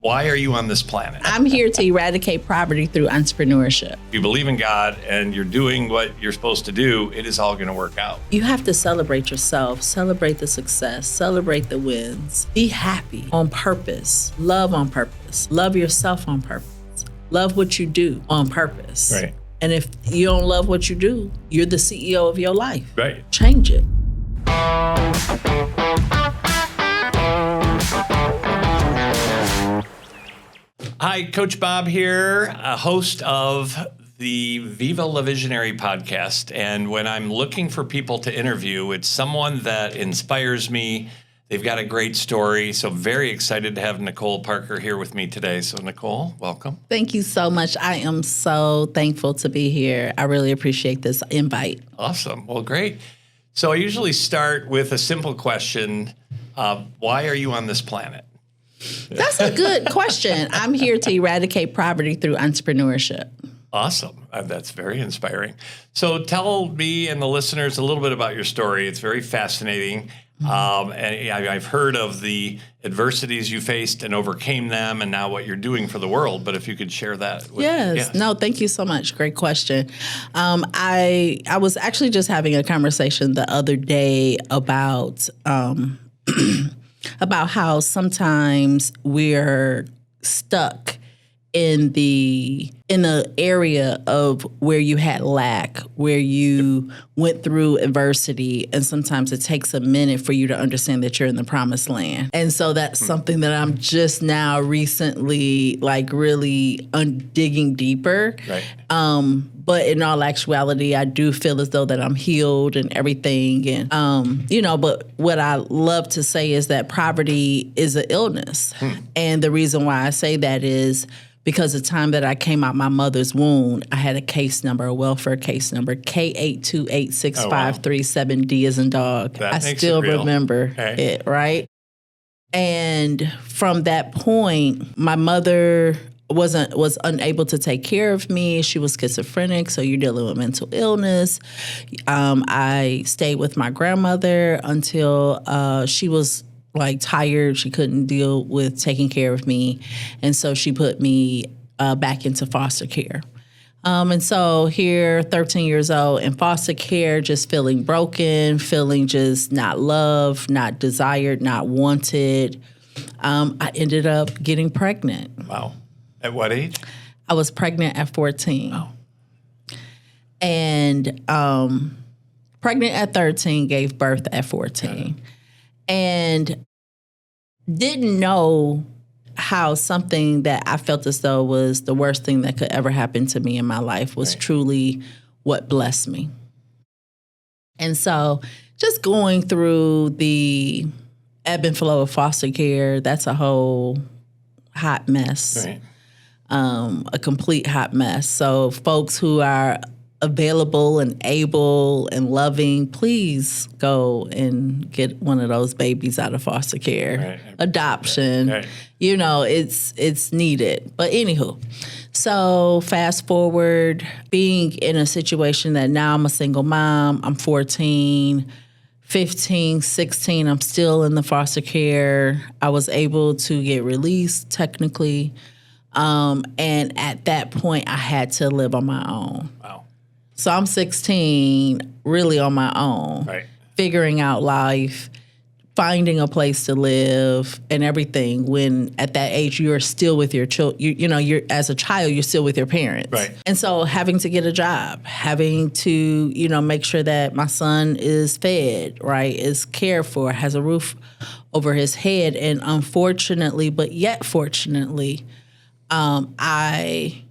Why are you on this planet? I'm here to eradicate poverty through entrepreneurship. If you believe in God and you're doing what you're supposed to do, it is all going to work out. You have to celebrate yourself, celebrate the success, celebrate the wins. Be happy on purpose, love on purpose, love yourself on purpose, love what you do on purpose. Right. And if you don't love what you do, you're the CEO of your life. Right. Change it. Hi, Coach Bob here, a host of the Viva La Visionary podcast. And when I'm looking for people to interview, it's someone that inspires me. They've got a great story. So very excited to have Nicole Parker here with me today. So Nicole, welcome. Thank you so much. I am so thankful to be here. I really appreciate this invite. Awesome. Well, great. So I usually start with a simple question. Why are you on this planet? That's a good question. I'm here to eradicate poverty through entrepreneurship. Awesome. That's very inspiring. So tell me and the listeners a little bit about your story. It's very fascinating. And I've heard of the adversities you faced and overcame them and now what you're doing for the world. But if you could share that. Yes. No, thank you so much. Great question. I was actually just having a conversation the other day about about how sometimes we're stuck in the area of where you had lack, where you went through adversity, and sometimes it takes a minute for you to understand that you're in the promised land. And so that's something that I'm just now recently really digging deeper. Right. But in all actuality, I do feel as though that I'm healed and everything. And, but what I love to say is that poverty is an illness. And the reason why I say that is because the time that I came out my mother's womb, I had a case number, a welfare case number, K8286537D as in dog. That I makes still it real. remember it, right? And from that point, my mother was unable to take care of me. She was schizophrenic, so you're dealing with mental illness. I stayed with my grandmother until she was tired. She couldn't deal with taking care of me. And so she put me back into foster care. And so here, 13 years old in foster care, just feeling broken, feeling just not loved, not desired, not wanted. I ended up getting pregnant. Wow. At what age? I was pregnant at 14. Oh. And pregnant at 13, gave birth at 14. And didn't know how something that I felt as though was the worst thing that could ever happen to me in my life was truly what blessed me. And so just going through the ebb and flow of foster care, that's a whole hot mess. Right. A complete hot mess. So folks who are available and able and loving, please go and get one of those babies out of foster care. Right. Adoption. Right. It's needed. But anywho, so fast forward, being in a situation that now I'm a single mom, I'm 14, 15, 16, I'm still in the foster care. I was able to get released technically. And at that point, I had to live on my own. Wow. So I'm 16, really on my own, figuring out life, finding a place to live and everything. When at that age, you're still with your children, you're as a child, you're still with your parents. Right. And so having to get a job, having to, make sure that my son is fed, right, is cared for, has a roof over his head. And unfortunately, but yet fortunately, I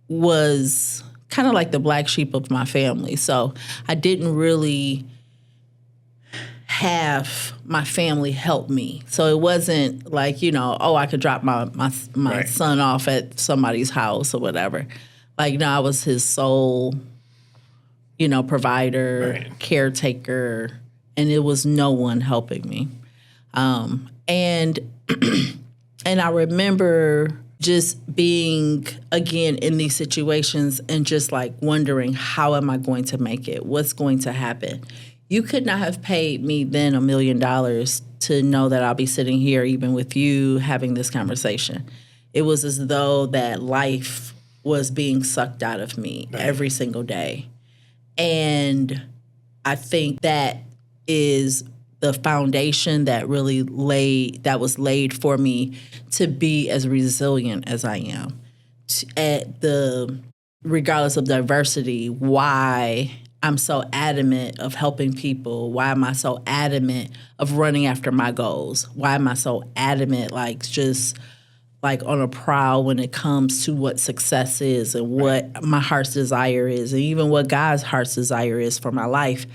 was kind of like the black sheep of my family. So I didn't really have my family help me. So it wasn't like, I could drop my son off at somebody's house or whatever. No, I was his sole, provider, caretaker, and it was no one helping me. And I remember just being, again, in these situations and just wondering, how am I going to make it? What's going to happen? You could not have paid me then $1 million to know that I'll be sitting here even with you having this conversation. It was as though that life was being sucked out of me every single day. And I think that is the foundation that really was laid for me to be as resilient as I am. Regardless of diversity, why I'm so adamant of helping people. Why am I so adamant of running after my goals? Why am I so adamant, just on a prowl when it comes to what success is and what my heart's desire is, and even what God's heart's desire is for my life?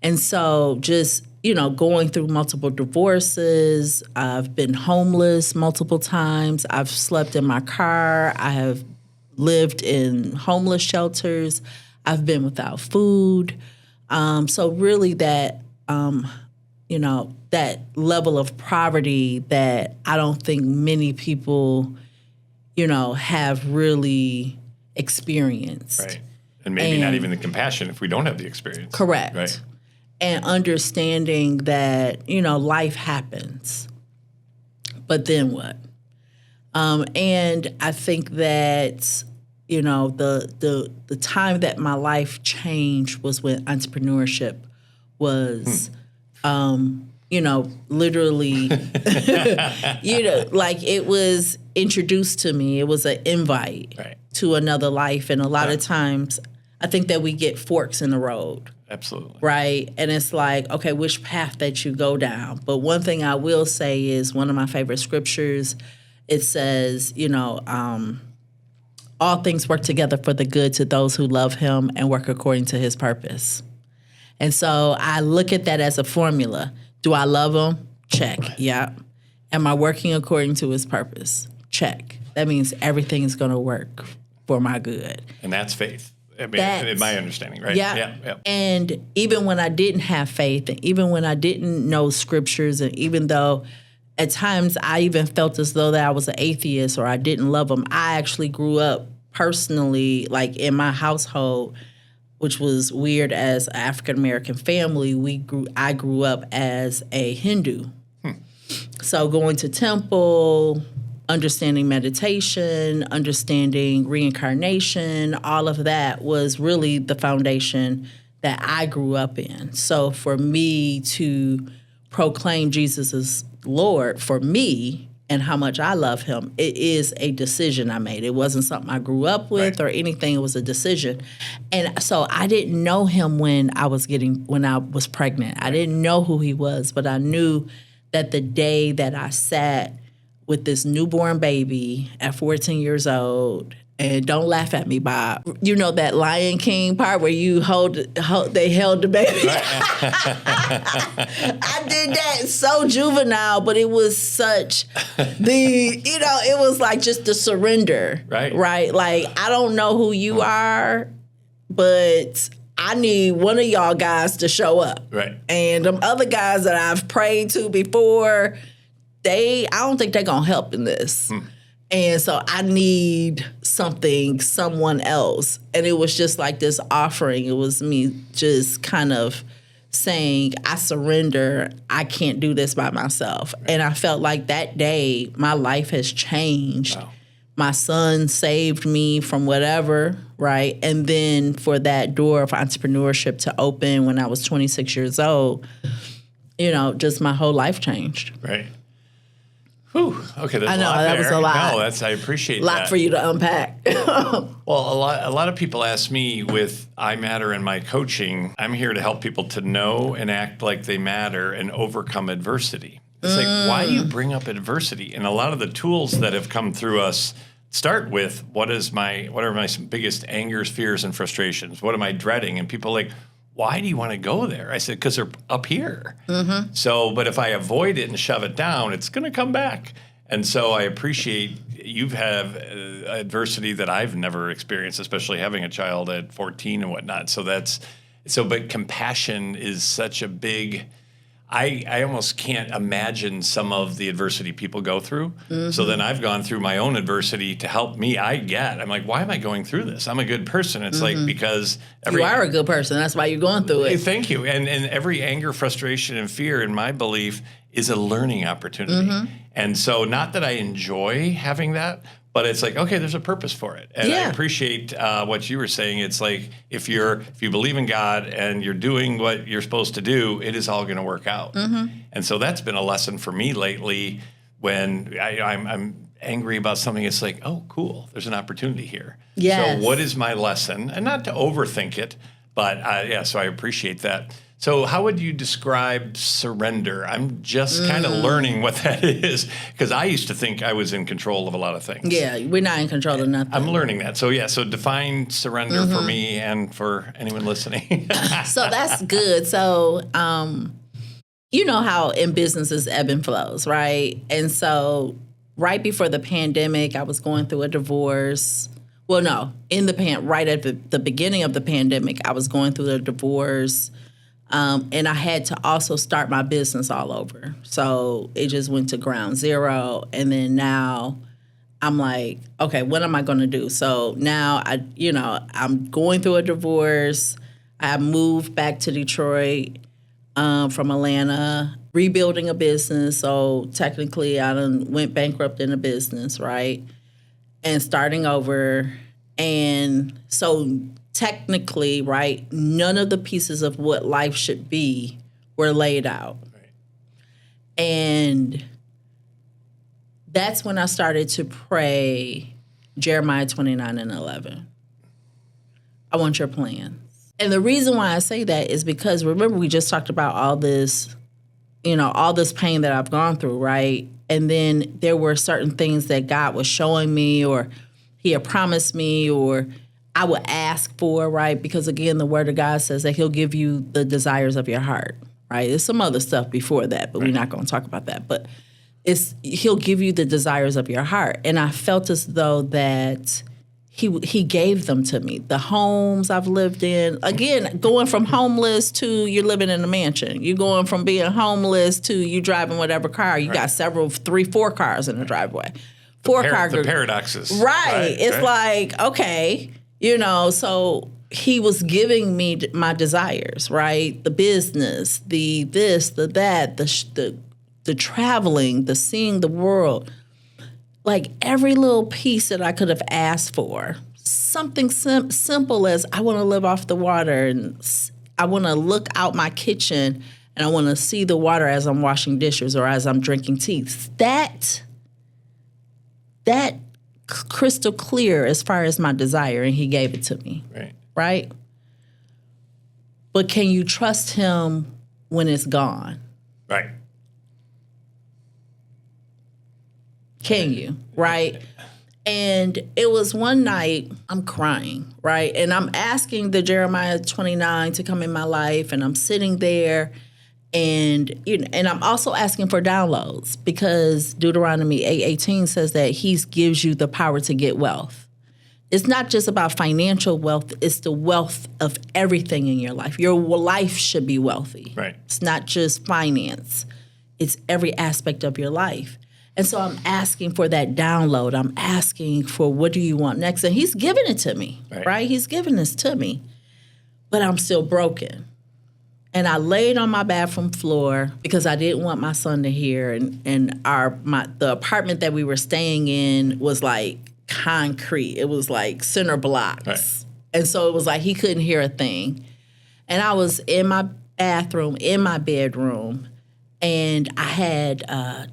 And so just, going through multiple divorces, I've been homeless multiple times. I've slept in my car. I have lived in homeless shelters. I've been without food. So really that level of poverty that I don't think many people, have really experienced. Right. And maybe not even the compassion if we don't have the experience. Correct. Right. And understanding that, life happens. But then what? And I think that, the time that my life changed was when entrepreneurship was, literally, it was introduced to me. It was an invite to another life. And a lot of times I think that we get forks in the road. Absolutely. Right? And it's like, okay, which path that you go down? But one thing I will say is one of my favorite scriptures, it says, all things work together for the good to those who love him and work according to his purpose. And so I look at that as a formula. Do I love him? Check. Yeah. Am I working according to his purpose? Check. That means everything is going to work for my good. And that's faith. I mean, in my understanding, right? Yeah. And even when I didn't have faith, and even when I didn't know scriptures, and even though at times I even felt as though that I was an atheist or I didn't love him, I actually grew up personally, in my household, which was weird as an African-American family, I grew up as a Hindu. So going to temple, understanding meditation, understanding reincarnation, all of that was really the foundation that I grew up in. So for me to proclaim Jesus as Lord, for me, and how much I love him, it is a decision I made. It wasn't something I grew up with or anything. It was a decision. And so I didn't know him when I was pregnant. I didn't know who he was, but I knew that the day that I sat with this newborn baby at 14 years old, and don't laugh at me, Bob. You know that Lion King part where they held the baby? I did that so juvenile, but it was such it was just the surrender. Right. Right? I don't know who you are, but I need one of y'all guys to show up. Right. And them other guys that I've prayed to before, I don't think they're going to help in this. And so I need someone else. And it was just like this offering. It was me just kind of saying, I surrender. I can't do this by myself. Right. And I felt like that day, my life has changed. Wow. My son saved me from whatever, right? And then for that door of entrepreneurship to open when I was 26 years old, just my whole life changed. Right. Whew. Okay, there's I know, a lot that there. was a lot. No, I appreciate that. A lot for you to unpack. Well, a lot of people ask me with I Matter and my coaching, I'm here to help people to know and act like they matter and overcome adversity. It's like, why do you bring up adversity? And a lot of the tools that have come through us start with what are my biggest angers, fears, and frustrations? What am I dreading? And people are like, why do you want to go there? I said, because they're up here. Mm-hmm. So, but if I avoid it and shove it down, it's going to come back. And so I appreciate you have adversity that I've never experienced, especially having a child at 14 and whatnot. But compassion is such a big, I almost can't imagine some of the adversity people go through. Mm-hmm. So then I've gone through my own adversity to help me. I'm like, why am I going through this? I'm a good person. It's like, because you are a good person. That's why you're going through it. Thank you. And every anger, frustration, and fear, in my belief, is a learning opportunity. And so not that I enjoy having that, but it's like, okay, there's a purpose for it. And I appreciate what you were saying. It's like, if you believe in God and you're doing what you're supposed to do, it is all going to work out. And so that's been a lesson for me lately when I'm angry about something. It's like, oh, cool, there's an opportunity here. Yes. So what is my lesson? And not to overthink it, but so I appreciate that. So how would you describe surrender? I'm just kind of learning what that is, because I used to think I was in control of a lot of things. Yeah, we're not in control of nothing. I'm learning that. So so define surrender for me and for anyone listening. So that's good. So you know how in businesses ebb and flows, right? And so right before the pandemic, I was going through a divorce. Well, no, right at the beginning of the pandemic, I was going through a divorce. And I had to also start my business all over. So it just went to ground zero. And then now I'm like, okay, what am I going to do? So now I'm going through a divorce. I moved back to Detroit from Atlanta, rebuilding a business. So technically I went bankrupt in a business, right? And starting over. And so technically, right, none of the pieces of what life should be were laid out. Right. And that's when I started to pray Jeremiah 29:11. I want your plans. And the reason why I say that is because, remember, we just talked about all this pain that I've gone through, right? And then there were certain things that God was showing me, or he had promised me, or I would ask for, right? Because again, the word of God says that he'll give you the desires of your heart, right? There's some other stuff before that, but we're not going to talk about that. But he'll give you the desires of your heart. And I felt as though that he gave them to me. The homes I've lived in, again, going from homeless to you're living in a mansion. You're going from being homeless to you driving whatever car. You got 3-4 cars in the driveway. The paradoxes. Right. It's like, okay. So he was giving me my desires, right? The business, the this, the that, the traveling, the seeing the world. Like every little piece that I could have asked for. Something simple as I want to live off the water, and I want to look out my kitchen and I want to see the water as I'm washing dishes or as I'm drinking tea. That crystal clear as far as my desire, and he gave it to me. Right? But can you trust him when it's gone? Right. Can you? Right? And it was one night, I'm crying, right? And I'm asking the Jeremiah 29 to come in my life, and I'm sitting there, and I'm also asking for downloads, because Deuteronomy 8:18 says that he gives you the power to get wealth. It's not just about financial wealth, it's the wealth of everything in your life. Your life should be wealthy. Right. It's not just finance. It's every aspect of your life. And so I'm asking for that download. I'm asking for, what do you want next? And he's giving it to me, right? He's giving this to me. But I'm still broken. And I laid on my bathroom floor because I didn't want my son to hear. And the apartment that we were staying in was like concrete. It was like cinder blocks. Right. And so it was like he couldn't hear a thing. And I was in my bathroom, in my bedroom, and I had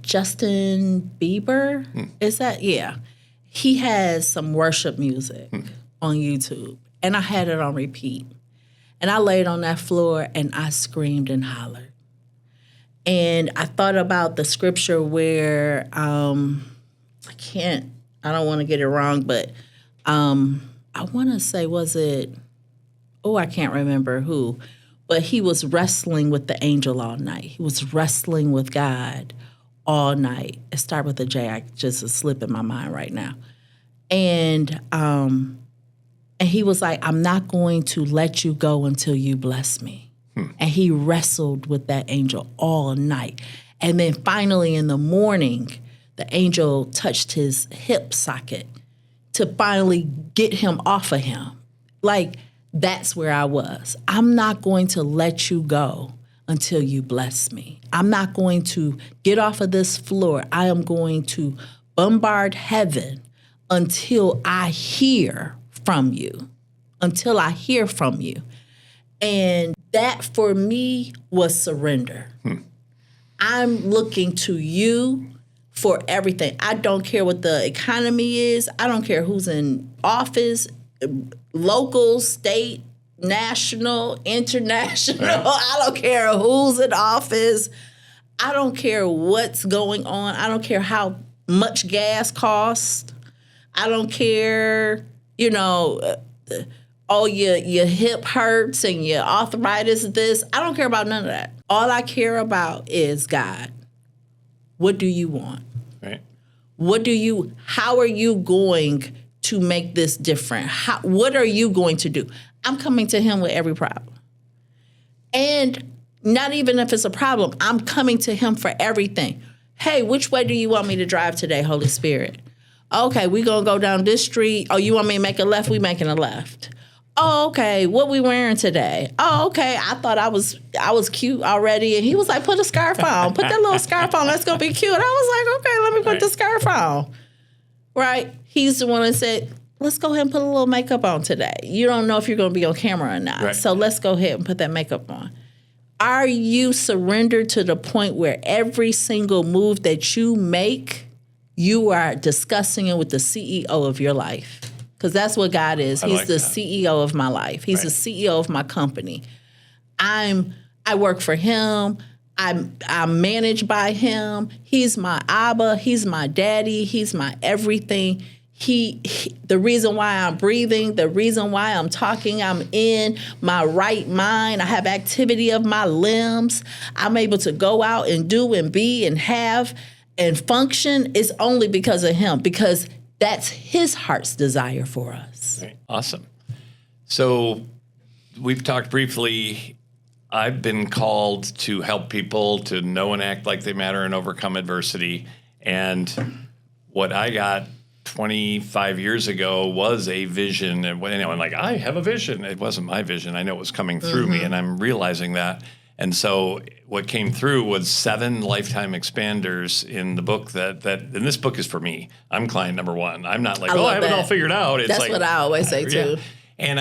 Justin Bieber. Is that? Yeah. He has some worship music on YouTube. And I had it on repeat. And I laid on that floor and I screamed and hollered. And I thought about the scripture where, I don't want to get it wrong, but I want to say, I can't remember who. But he was wrestling with the angel all night. He was wrestling with God all night. It started with a J. I just a slip in my mind right now. And he was like, I'm not going to let you go until you bless me. And he wrestled with that angel all night. And then finally in the morning, the angel touched his hip socket to finally get him off of him. Like, that's where I was. I'm not going to let you go until you bless me. I'm not going to get off of this floor. I am going to bombard heaven until I hear from you. Until I hear from you. And that for me was surrender. I'm looking to you for everything. I don't care what the economy is. I don't care who's in office, local, state, national, international. Right. I don't care who's in office. I don't care what's going on. I don't care how much gas costs. I don't care, your hip hurts and your arthritis this. I don't care about none of that. All I care about is God. What do you want? Right. How are you going to make this different? What are you going to do? I'm coming to him with every problem. And not even if it's a problem, I'm coming to him for everything. Hey, which way do you want me to drive today, Holy Spirit? Okay, we're going to go down this street. Oh, you want me to make a left? We making a left. Oh, okay, what we wearing today? Oh, okay, I thought I was cute already. And he was like, put a scarf on. Put that little scarf on. That's going to be cute. And I was like, okay, let me put the scarf on. Right? He's the one that said, let's go ahead and put a little makeup on today. You don't know if you're going to be on camera or not. Right. So let's go ahead and put that makeup on. Are you surrendered to the point where every single move that you make, you are discussing it with the CEO of your life? Because that's what God is. He's the CEO of my life. He's the CEO of my company. I work for him. I'm managed by him. He's my Abba. He's my daddy. He's my everything. He the reason why I'm breathing, the reason why I'm talking, I'm in my right mind. I have activity of my limbs. I'm able to go out and do and be and have and function is only because of him, because that's his heart's desire for us. Right. Awesome. So we've talked briefly. I've been called to help people to know and act like they matter and overcome adversity. And what I got 25 years ago was a vision. And I'm like, I have a vision. It wasn't my vision. I know it was coming through me, and I'm realizing that. And so what came through was 7 lifetime expanders in the book and this book is for me. I'm client number 1. I'm not like, I have it all figured out. It's That's like, what I always say too. And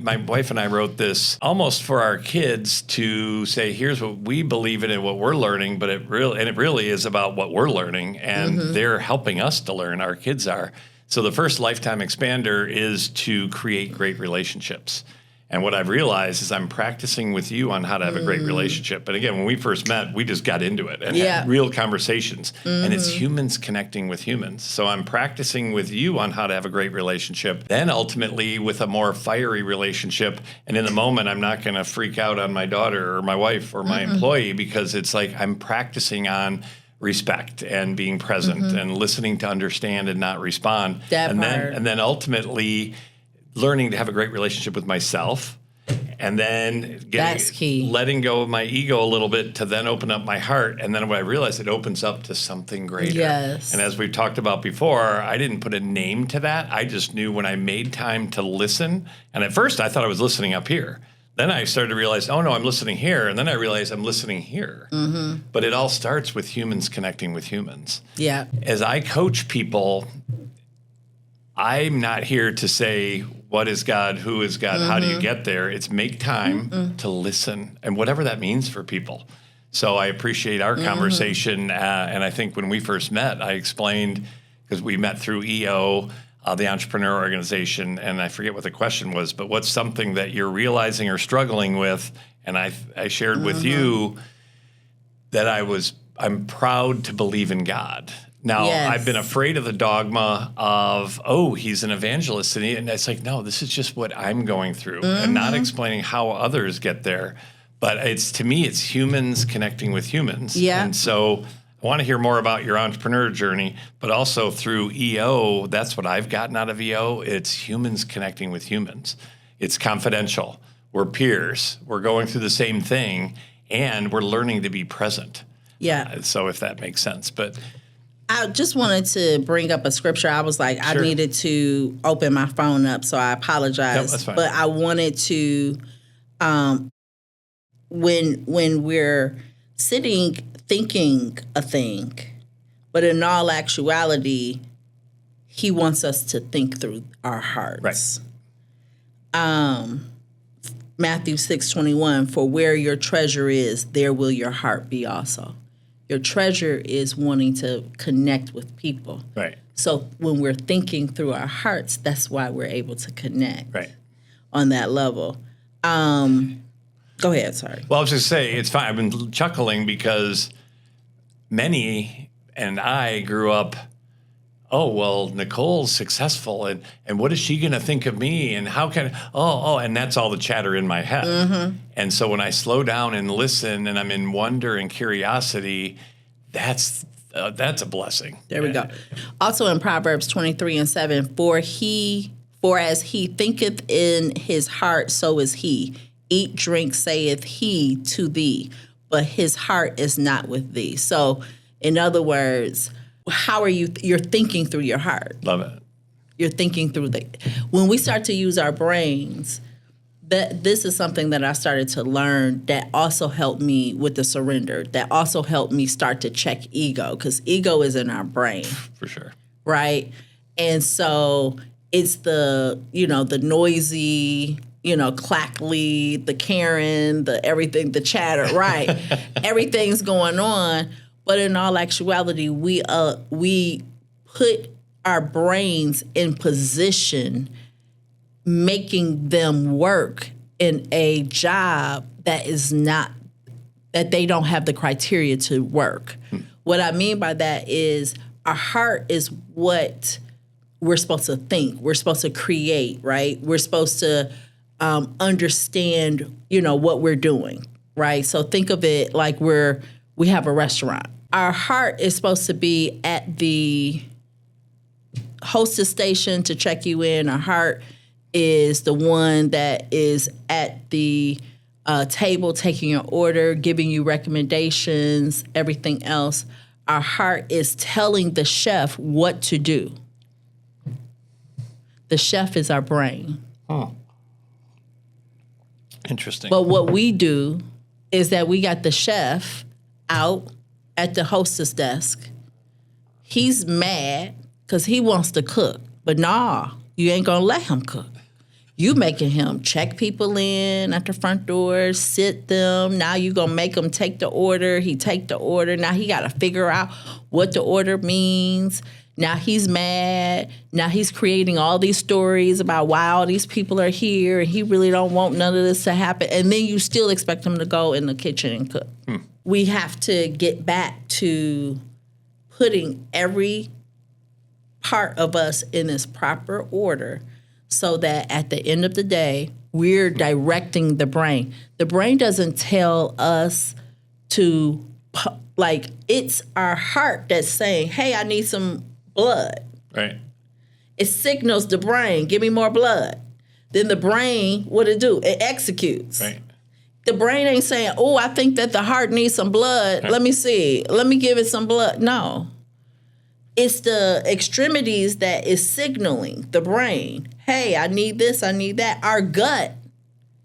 my wife and I wrote this almost for our kids to say, here's what we believe in and what we're learning, but it really is about what we're learning, and they're helping us to learn. Our kids are. So the first lifetime expander is to create great relationships. And what I've realized is I'm practicing with you on how to have a great relationship. But again, when we first met, we just got into it and had real conversations. And it's humans connecting with humans. So I'm practicing with you on how to have a great relationship. Then ultimately with a more fiery relationship. And in the moment, I'm not going to freak out on my daughter or my wife or my employee, because it's like I'm practicing on respect and being present and listening to understand and not respond. And then ultimately learning to have a great relationship with myself, and then letting go of my ego a little bit to then open up my heart. And then when I realized it opens up to something greater. Yes. And as we've talked about before, I didn't put a name to that. I just knew when I made time to listen. And at first I thought I was listening up here. Then I started to realize, oh no, I'm listening here. And then I realized I'm listening here. But it all starts with humans connecting with humans. Yeah. As I coach people, I'm not here to say, what is God? Who is God? How do you get there? It's make time to listen, and whatever that means for people. So I appreciate our conversation. And I think when we first met, I explained, because we met through EO, the Entrepreneur Organization, and I forget what the question was, but what's something that you're realizing or struggling with? And I shared with you that I'm proud to believe in God. Now, I've been afraid of the dogma of, he's an evangelist. And it's like, no, this is just what I'm going through, and not explaining how others get there. But to me, it's humans connecting with humans. Yeah. And so I want to hear more about your entrepreneur journey, but also through EO, that's what I've gotten out of EO. It's humans connecting with humans. It's confidential. We're peers. We're going through the same thing, and we're learning to be present. Yeah. So if that makes sense. But I just wanted to bring up a scripture. I was like, I needed to open my phone up, so I apologize. No, that's fine. But I wanted to when we're sitting thinking a thing, but in all actuality, he wants us to think through our hearts. Right. Matthew 6:21, for where your treasure is, there will your heart be also. Your treasure is wanting to connect with people. Right. So when we're thinking through our hearts, that's why we're able to connect Right. on that level. Go ahead, sorry. Well, I was just say it's fine. I've been chuckling because many and I grew up, oh, well, Nicole's successful, and what is she going to think of me? And how can, and that's all the chatter in my head. Mm-hmm. And so when I slow down and listen and I'm in wonder and curiosity, that's a blessing. There we go. Also in Proverbs 23:7, for as he thinketh in his heart, so is he. Eat, drink, saith he to thee, but his heart is not with thee. So, in other words, how are you're thinking through your heart. Love it. You're thinking through when we start to use our brains, this is something that I started to learn that also helped me with the surrender, that also helped me start to check ego, because ego is in our brain. For sure. Right? And so it's the noisy, clackly, the Karen, the everything, the chatter, right? Everything's going on. But in all actuality, we put our brains in position, making them work in a job that they don't have the criteria to work. What I mean by that is our heart is what we're supposed to think. We're supposed to create, right? We're supposed to understand, what we're doing, right? So think of it like we have a restaurant. Our heart is supposed to be at the hostess station to check you in. Our heart is the one that is at the table taking your order, giving you recommendations, everything else. Our heart is telling the chef what to do. The chef is our brain. Oh. Interesting. But what we do is that we got the chef out at the hostess desk. He's mad because he wants to cook. But nah, you ain't going to let him cook. You making him check people in at the front door, sit them. Now you going to make him take the order. He take the order. Now he got to figure out what the order means. Now he's mad. Now he's creating all these stories about why all these people are here and he really don't want none of this to happen. And then you still expect him to go in the kitchen and cook. We have to get back to putting every part of us in its proper order so that at the end of the day, we're directing the brain. The brain doesn't tell us to, it's our heart that's saying, hey, I need some blood. Right. It signals the brain, give me more blood. Then the brain, what it do? It executes. Right. The brain ain't saying, oh, I think that the heart needs some blood. Let me see. Let me give it some blood. No. It's the extremities that is signaling the brain, hey, I need this, I need that. Our gut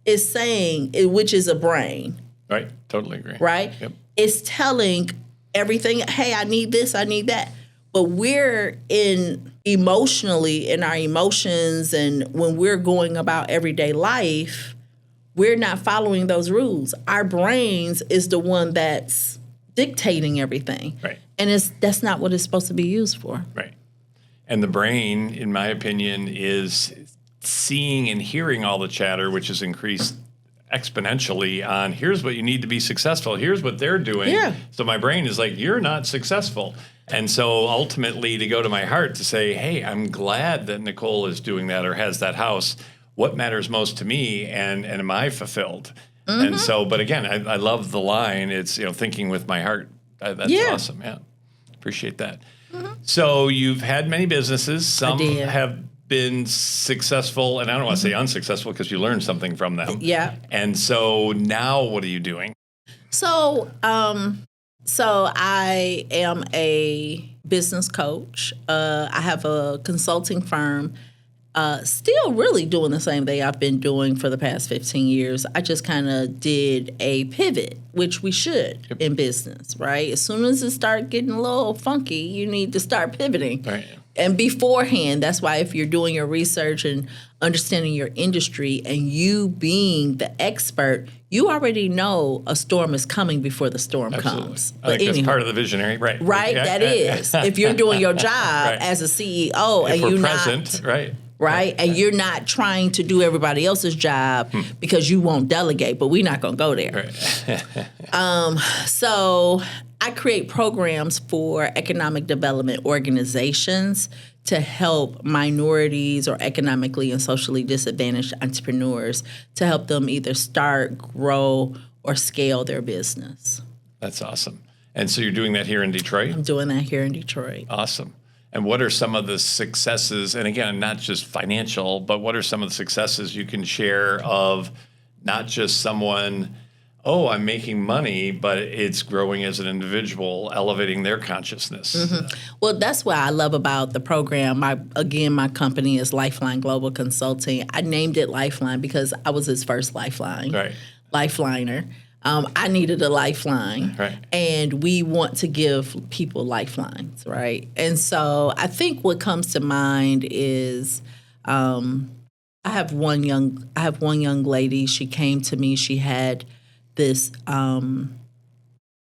is saying, which is a brain. Right. Totally agree. Right? Yep. It's telling everything, hey, I need this, I need that. But we're emotionally in our emotions, and when we're going about everyday life, we're not following those rules. Our brains is the one that's dictating everything. Right. And that's not what it's supposed to be used for. Right. And the brain, in my opinion, is seeing and hearing all the chatter, which has increased exponentially on here's what you need to be successful. Here's what they're doing. Yeah. So my brain is like, you're not successful. And so ultimately to go to my heart to say, hey, I'm glad that Nicole is doing that or has that house. What matters most to me, and am I fulfilled? Mm-hmm. And so, but again, I love the line. It's, thinking with my heart. That's awesome. Yeah. Appreciate that. Mm-hmm. So you've had many businesses. Some have been successful, and I don't want to say unsuccessful because you learned something from them. Yeah. And so now what are you doing? So I am a business coach. I have a consulting firm, Still really doing the same thing I've been doing for the past 15 years. I just kind of did a pivot, which we should in business, right? As soon as it starts getting a little funky, you need to start pivoting. Right. And beforehand, that's why if you're doing your research and understanding your industry and you being the expert, you already know a storm is coming before the storm comes. I think that's part of the visionary, right? Right, Yeah. that is. If you're doing your job Right. as a CEO If and we're you're present, not right? right? And you're not trying to do everybody else's job because you won't delegate, but we're not going to go there. Right. So I create programs for economic development organizations to help minorities or economically and socially disadvantaged entrepreneurs to help them either start, grow, or scale their business. That's awesome. And so you're doing that here in Detroit? I'm doing that here in Detroit. Awesome. And what are some of the successes, and again, not just financial, but what are some of the successes you can share of not just someone, oh, I'm making money, but it's growing as an individual, elevating their consciousness? Well, that's what I love about the program. My company is Lifeline Global Consulting. I named it Lifeline because I was his first lifeline, Right. lifeliner. I needed a lifeline, Right. and we want to give people lifelines, right? And so I think what comes to mind is I have one young lady. She came to me. She had this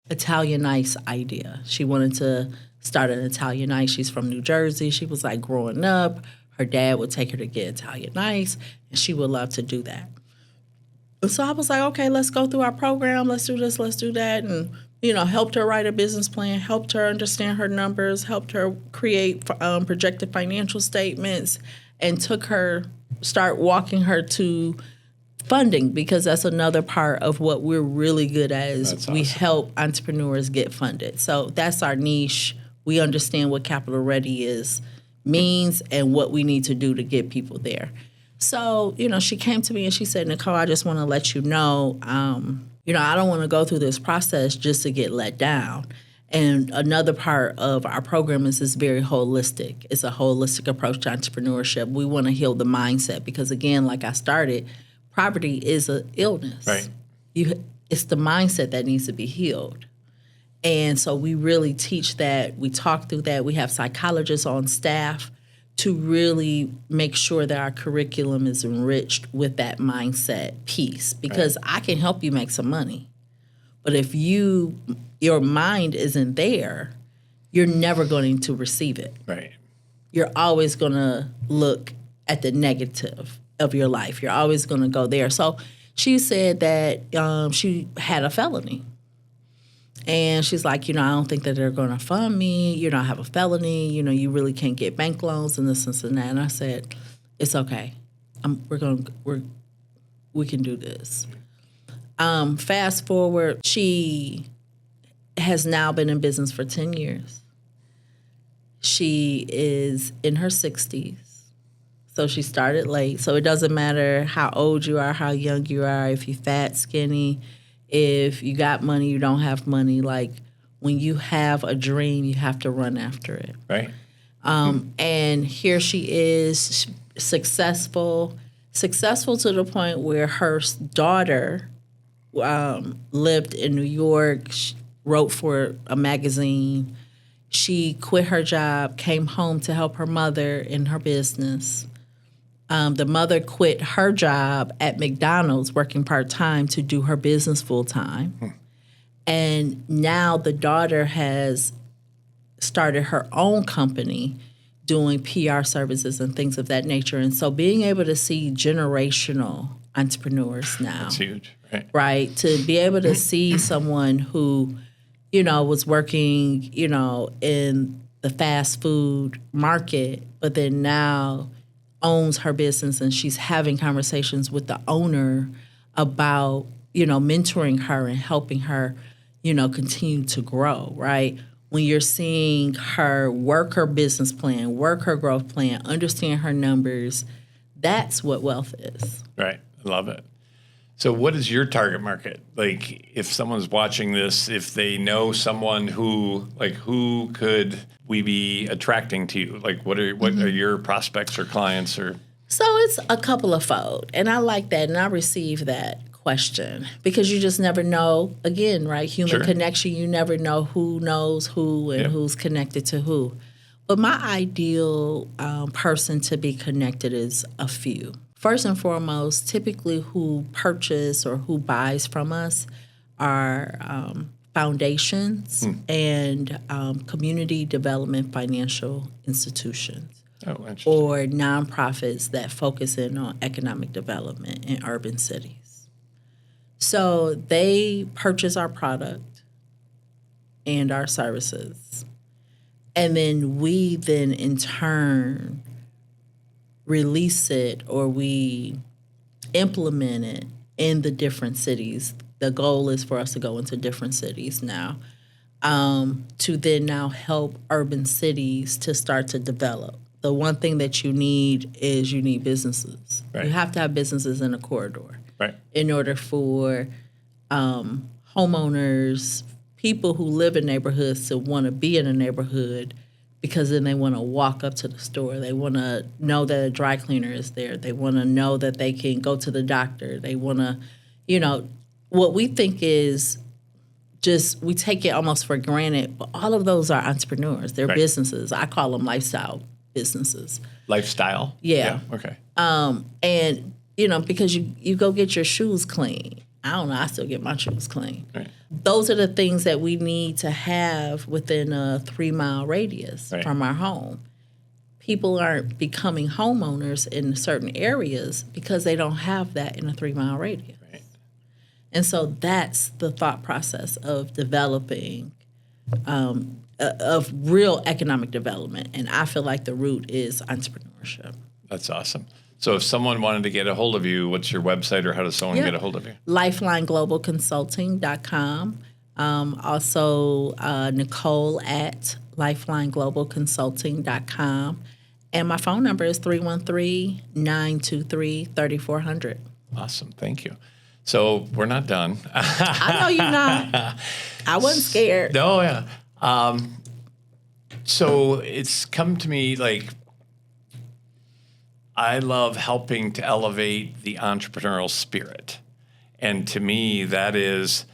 Italian ice idea. She wanted to start an Italian ice. She's from New Jersey. She was like growing up, her dad would take her to get Italian ice, and she would love to do that. So I was like, okay, let's go through our program. Let's do this, let's do that. And, helped her write a business plan, helped her understand her numbers, helped her create projected financial statements, and start walking her to funding, because that's another part of what we're really good at is That's we awesome. help entrepreneurs get funded. So that's our niche. We understand what Capital Ready means and what we need to do to get people there. So, she came to me and she said, Nicole, I just want to let you know, I don't want to go through this process just to get let down. And another part of our program is it's very holistic. It's a holistic approach to entrepreneurship. We want to heal the mindset because, again, like I started, poverty is an illness. Right. It's the mindset that needs to be healed. And so we really teach that. We talk through that. We have psychologists on staff to really make sure that our curriculum is enriched with that mindset piece, because I can help you make some money. But if your mind isn't there, you're never going to receive it. Right. You're always going to look at the negative of your life. You're always going to go there. So she said that she had a felony. And she's like, I don't think that they're going to fund me. I have a felony. You really can't get bank loans and this and that. And I said, it's okay. We can do this. Fast forward, she has now been in business for 10 years. She is in her 60s. So she started late. So it doesn't matter how old you are, how young you are, if you're fat, skinny, if you got money, you don't have money. Like, when you have a dream, you have to run after it. Right. And here she is, successful to the point where her daughter lived in New York, wrote for a magazine. She quit her job, came home to help her mother in her business. The mother quit her job at McDonald's working part-time to do her business full-time. And now the daughter has started her own company doing PR services and things of that nature. And so being able to see generational entrepreneurs now. That's huge. Right. Right? To be able to see someone who, was working, in the fast food market, but then now owns her business and she's having conversations with the owner about, mentoring her and helping her, continue to grow, right? When you're seeing her work her business plan, work her growth plan, understand her numbers, that's what wealth is. Right. I love it. So what is your target market? Like, if someone's watching this, if they know someone who could we be attracting to you? Like, what are your prospects or clients or? So it's a couple of fold. And I like that. And I receive that question because you just never know. Again, right? Human connection, you never know who knows who and who's connected to who. But my ideal person to be connected is a few. First and foremost, typically who purchase or who buys from us are foundations and community development financial institutions or nonprofits that focus in on economic development in urban cities. So they purchase our product and our services. And then we then in turn release it or we implement it in the different cities. The goal is for us to go into different cities now to then now help urban cities to start to develop. The one thing that you need is you need businesses. Right. You have to have businesses in a corridor in order for homeowners, people who live in neighborhoods to want to be in a neighborhood because then they want to walk up to the store. They want to know that a dry cleaner is there. They want to know that they can go to the doctor. They want to, what we think is just, we take it almost for granted, but all of those are entrepreneurs. They're businesses. I call them lifestyle businesses. Lifestyle? Yeah. Okay. And, because you go get your shoes clean. I don't know. I still get my shoes clean. Right. Those are the things that we need to have within a 3-mile radius from our home. People aren't becoming homeowners in certain areas because they don't have that in a 3-mile radius. Right. And so that's the thought process of developing, of real economic development. And I feel like the root is entrepreneurship. That's awesome. So if someone wanted to get a hold of you, what's your website or how does someone get a hold of you? LifelineGlobalConsulting.com. Also, Nicole at LifelineGlobalConsulting.com. And my phone number is 313-923-3400. Awesome. Thank you. So we're not done. I know you're not. I wasn't scared. No, yeah. So it's come to me like, I love helping to elevate the entrepreneurial spirit. And to me, that is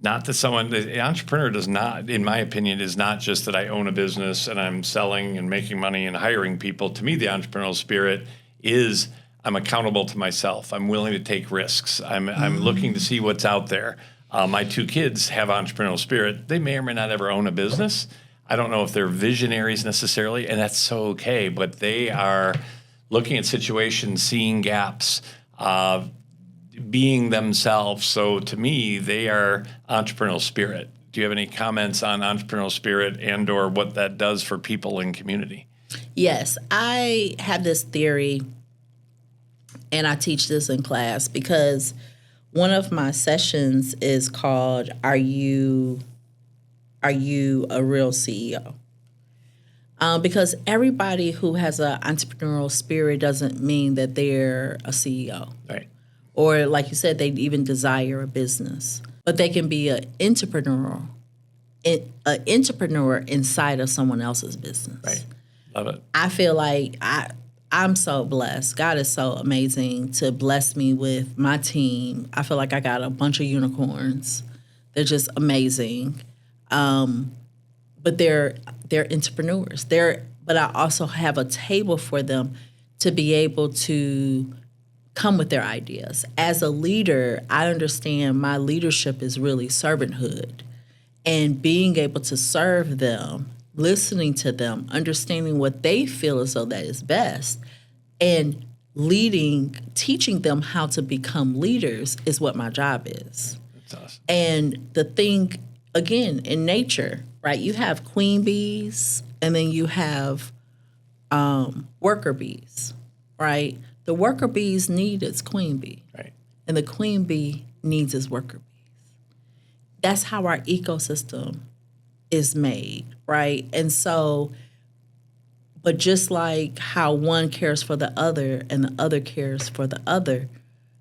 not that the entrepreneur does not, in my opinion, is not just that I own a business and I'm selling and making money and hiring people. To me, the entrepreneurial spirit is I'm accountable to myself. I'm willing to take risks. I'm looking to see what's out there. My 2 kids have entrepreneurial spirit. They may or may not ever own a business. I don't know if they're visionaries necessarily, and that's so okay, but they are looking at situations, seeing gaps, being themselves. So to me, they are entrepreneurial spirit. Do you have any comments on entrepreneurial spirit and or what that does for people in community? Yes, I have this theory, and I teach this in class because one of my sessions is called, Are You a Real CEO? Because everybody who has an entrepreneurial spirit doesn't mean that they're a CEO. Right. Or like you said, they even desire a business. But they can be an entrepreneur inside of someone else's business. Right. Love it. I feel like I'm so blessed. God is so amazing to bless me with my team. I feel like I got a bunch of unicorns. They're just amazing. But they're entrepreneurs. But I also have a table for them to be able to come with their ideas. As a leader, I understand my leadership is really servanthood and being able to serve them, listening to them, understanding what they feel as though that is best, and teaching them how to become leaders is what my job is. That's awesome. And the thing, again, in nature, right, you have queen bees and then you have worker bees, right? The worker bees need its queen bee. Right. And the queen bee needs its worker bees. That's how our ecosystem is made, right? And so, but just like how one cares for the other and the other cares for the other,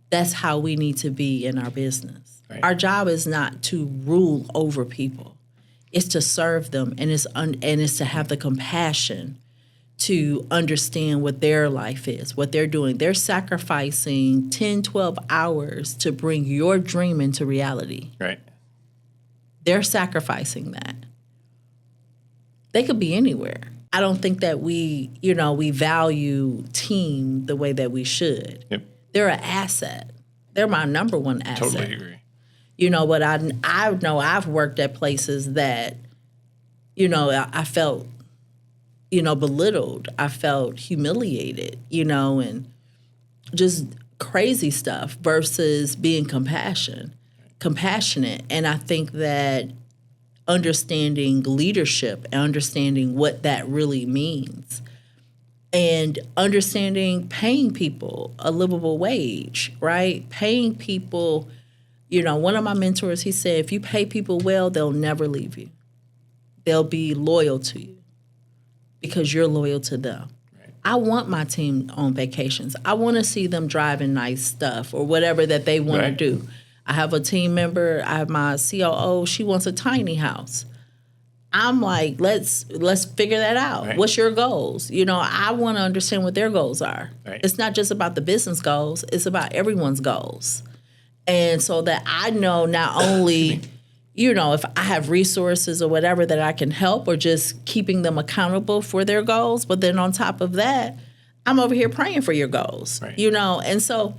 that's how we need to be in our business. Right. Our job is not to rule over people. It's to serve them, and it's to have the compassion to understand what their life is, what they're doing. They're sacrificing 10, 12 hours to bring your dream into reality. Right. They're sacrificing that. They could be anywhere. I don't think that we value team the way that we should. Yep. They're an asset. They're my number one asset. Totally agree. But I know I've worked at places that, I felt, belittled. I felt humiliated, and just crazy stuff versus being compassionate. And I think that understanding leadership and understanding what that really means and understanding paying people a livable wage, right? Paying people, one of my mentors, he said, if you pay people well, they'll never leave you. They'll be loyal to you because you're loyal to them. Right. I want my team on vacations. I want to see them driving nice stuff or whatever that they want to do. I have a team member, I have my COO, she wants a tiny house. I'm like, let's figure that out. Right. What's your goals? I want to understand what their goals are. Right. It's not just about the business goals, it's about everyone's goals. And so that I know not only, if I have resources or whatever that I can help or just keeping them accountable for their goals, but then on top of that, I'm over here praying for your goals, right. And so,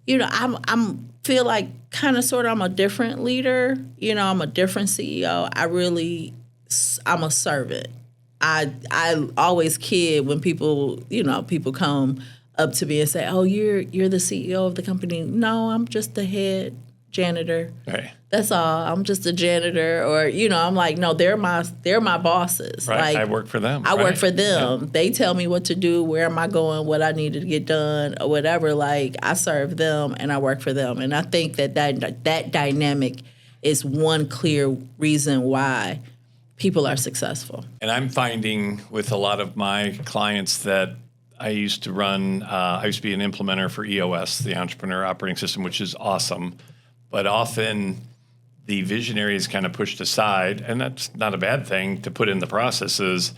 I'm feel like kind of sort of I'm a different leader. I'm a different CEO. I'm a servant. I always kid when people come up to me and say, "Oh, you're the CEO of the company." No, I'm just the head janitor. Right. That's all. I'm just a janitor, or I'm like, no, they're my bosses. Right. Like, I work for them. I work for them. Yeah. They tell me what to do, where am I going, what I need to get done, or whatever. Like, I serve them and I work for them, and I think that dynamic is one clear reason why people are successful. And I'm finding with a lot of my clients that I used to be an implementer for EOS, the Entrepreneur Operating System, which is awesome, but often the visionary is kind of pushed aside, and that's not a bad thing to put in the processes,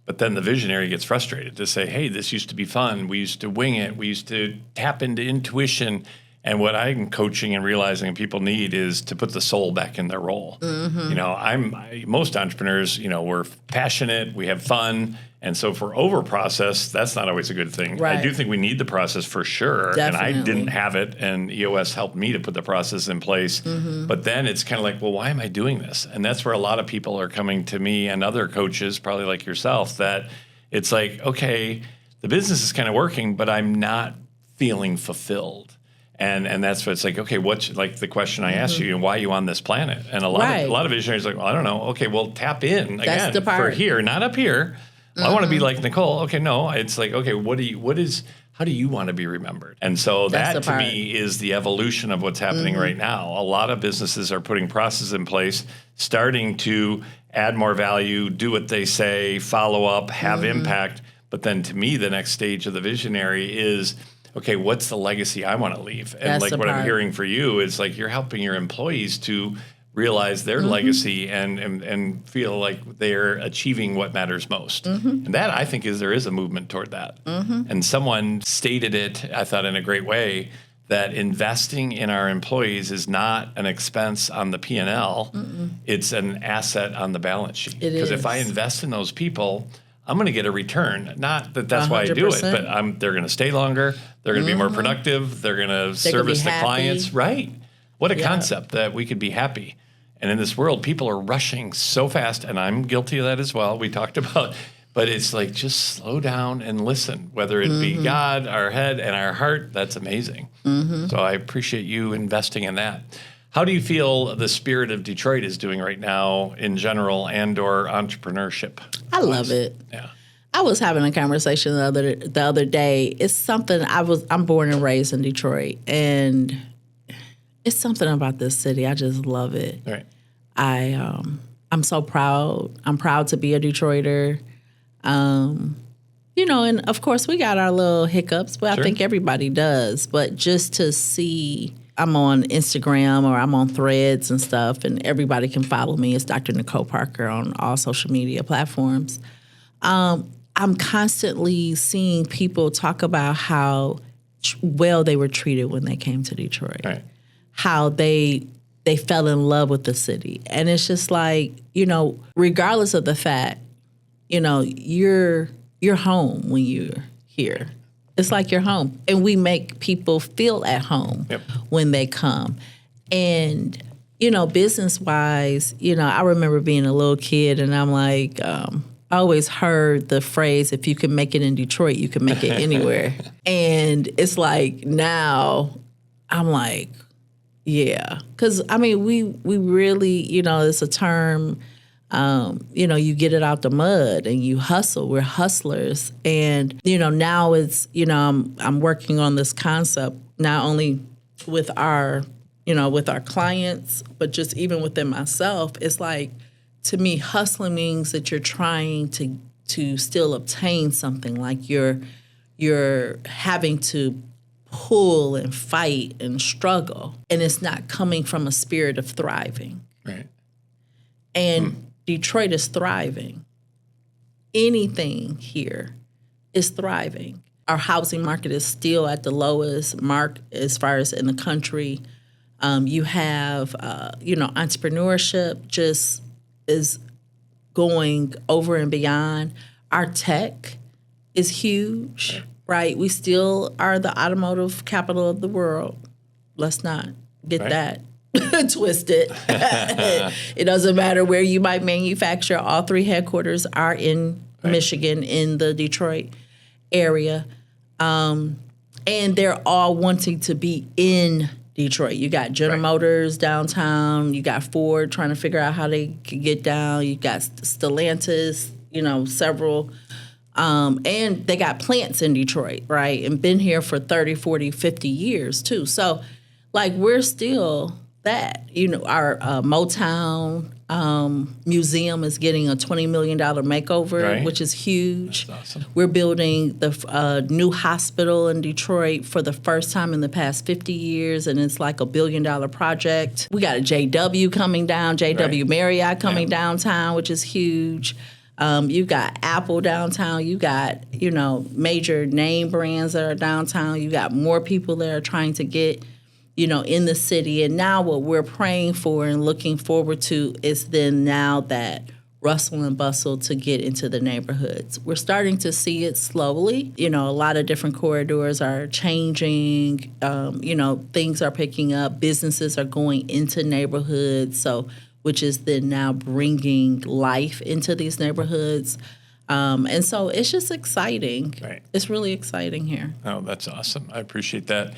but then the visionary gets frustrated to say, hey, this used to be fun. We used to wing it. We used to tap into intuition. And what I'm coaching and realizing people need is to put the soul back in their role. Mm-hmm. Most entrepreneurs, we're passionate, we have fun. And so for over-process, that's not always a good thing. Right. I do think we need the process for sure. Definitely. And I didn't have it, and EOS helped me to put the process in place. Mm-hmm. But then it's kind of like, well, why am I doing this? And that's where a lot of people are coming to me and other coaches, probably like yourself, that it's like, okay, the business is kind of working, but I'm not feeling fulfilled. And that's what it's like, okay, what's like the question I asked you, why are you on this planet? And a lot of visionaries are like, well, I don't know. Okay, well, tap in again for here, not up here. Well, I want to be like Nicole. Okay, no, it's like, okay, how do you want to be remembered? And so that to me is the evolution of what's happening right now. A lot of businesses are putting processes in place, starting to add more value, do what they say, follow up, have impact. But then to me, the next stage of the visionary is, okay, what's the legacy I want to leave? And like what I'm hearing for you is like you're helping your employees to realize their legacy and feel like they're achieving what matters most. And that, I think, there is a movement toward that. And someone stated it, I thought, in a great way, that investing in our employees is not an expense on the P&L. It's an asset on the balance sheet. Because if I invest in those people, I'm going to get a return. Not that that's 100%. Why I do it, but they're going to stay longer. They're going to be more productive. They're going to service the clients. Right. What a concept that we could be happy. And in this world, people are rushing so fast, and I'm guilty of that as well. We talked about, but it's like just slow down and listen, whether it be God, our head, and our heart. That's amazing. So I appreciate you investing in that. How do you feel the spirit of Detroit is doing right now in general and or entrepreneurship? I love it. Yeah. I was having a conversation the other day. It's something I'm born and raised in Detroit, and it's something about this city. I just love it. Right. I'm so proud. I'm proud to be a Detroiter. And of course we got our little hiccups, but I think everybody does. But just to see, I'm on Instagram or I'm on Threads and stuff, and everybody can follow me. It's Dr. Nicole Parker on all social media platforms. I'm constantly seeing people talk about how well they were treated when they came to Detroit, Right. how they fell in love with the city. And it's just like, regardless of the fact, you're home when you're here. It's like you're home. And we make people feel at home when they come. And, business-wise, I remember being a little kid and I'm like, I always heard the phrase, if you can make it in Detroit, you can make it anywhere. And it's like now I'm like, yeah. Because, we really, it's a term, you get it out the mud and you hustle. We're hustlers. And, now it's, I'm working on this concept not only with our clients, but just even within myself. It's like, to me, hustling means that you're trying to still obtain something. Like you're having to pull and fight and struggle, and it's not coming from a spirit of thriving. Right. And Detroit is thriving. Anything here is thriving. Our housing market is still at the lowest mark as far as in the country. You have, entrepreneurship just is going over and beyond. Our tech is huge, right? We still are the automotive capital of the world. Let's not get that twisted. It doesn't matter where you might manufacture. All three headquarters are in Michigan, in the Detroit area. And they're all wanting to be in Detroit. You got General Motors downtown. You got Ford trying to figure out how they could get down. You got Stellantis, several. And they got plants in Detroit, right? And been here for 30, 40, 50 years, too. So, we're still that. Our Motown museum is getting a $20 million makeover, which is huge. That's awesome. We're building the new hospital in Detroit for the first time in the past 50 years, and it's like $1 billion project. We got a JW coming down, JW Marriott coming downtown, which is huge. You got Apple downtown. You got, major name brands that are downtown. You got more people that are trying to get, in the city. And now what we're praying for and looking forward to is then now that rustle and bustle to get into the neighborhoods. We're starting to see it slowly. A lot of different corridors are changing. Things are picking up. Businesses are going into neighborhoods. So, which is then now bringing life into these neighborhoods. And so it's just exciting. Right. It's really exciting here. Oh, that's awesome. I appreciate that.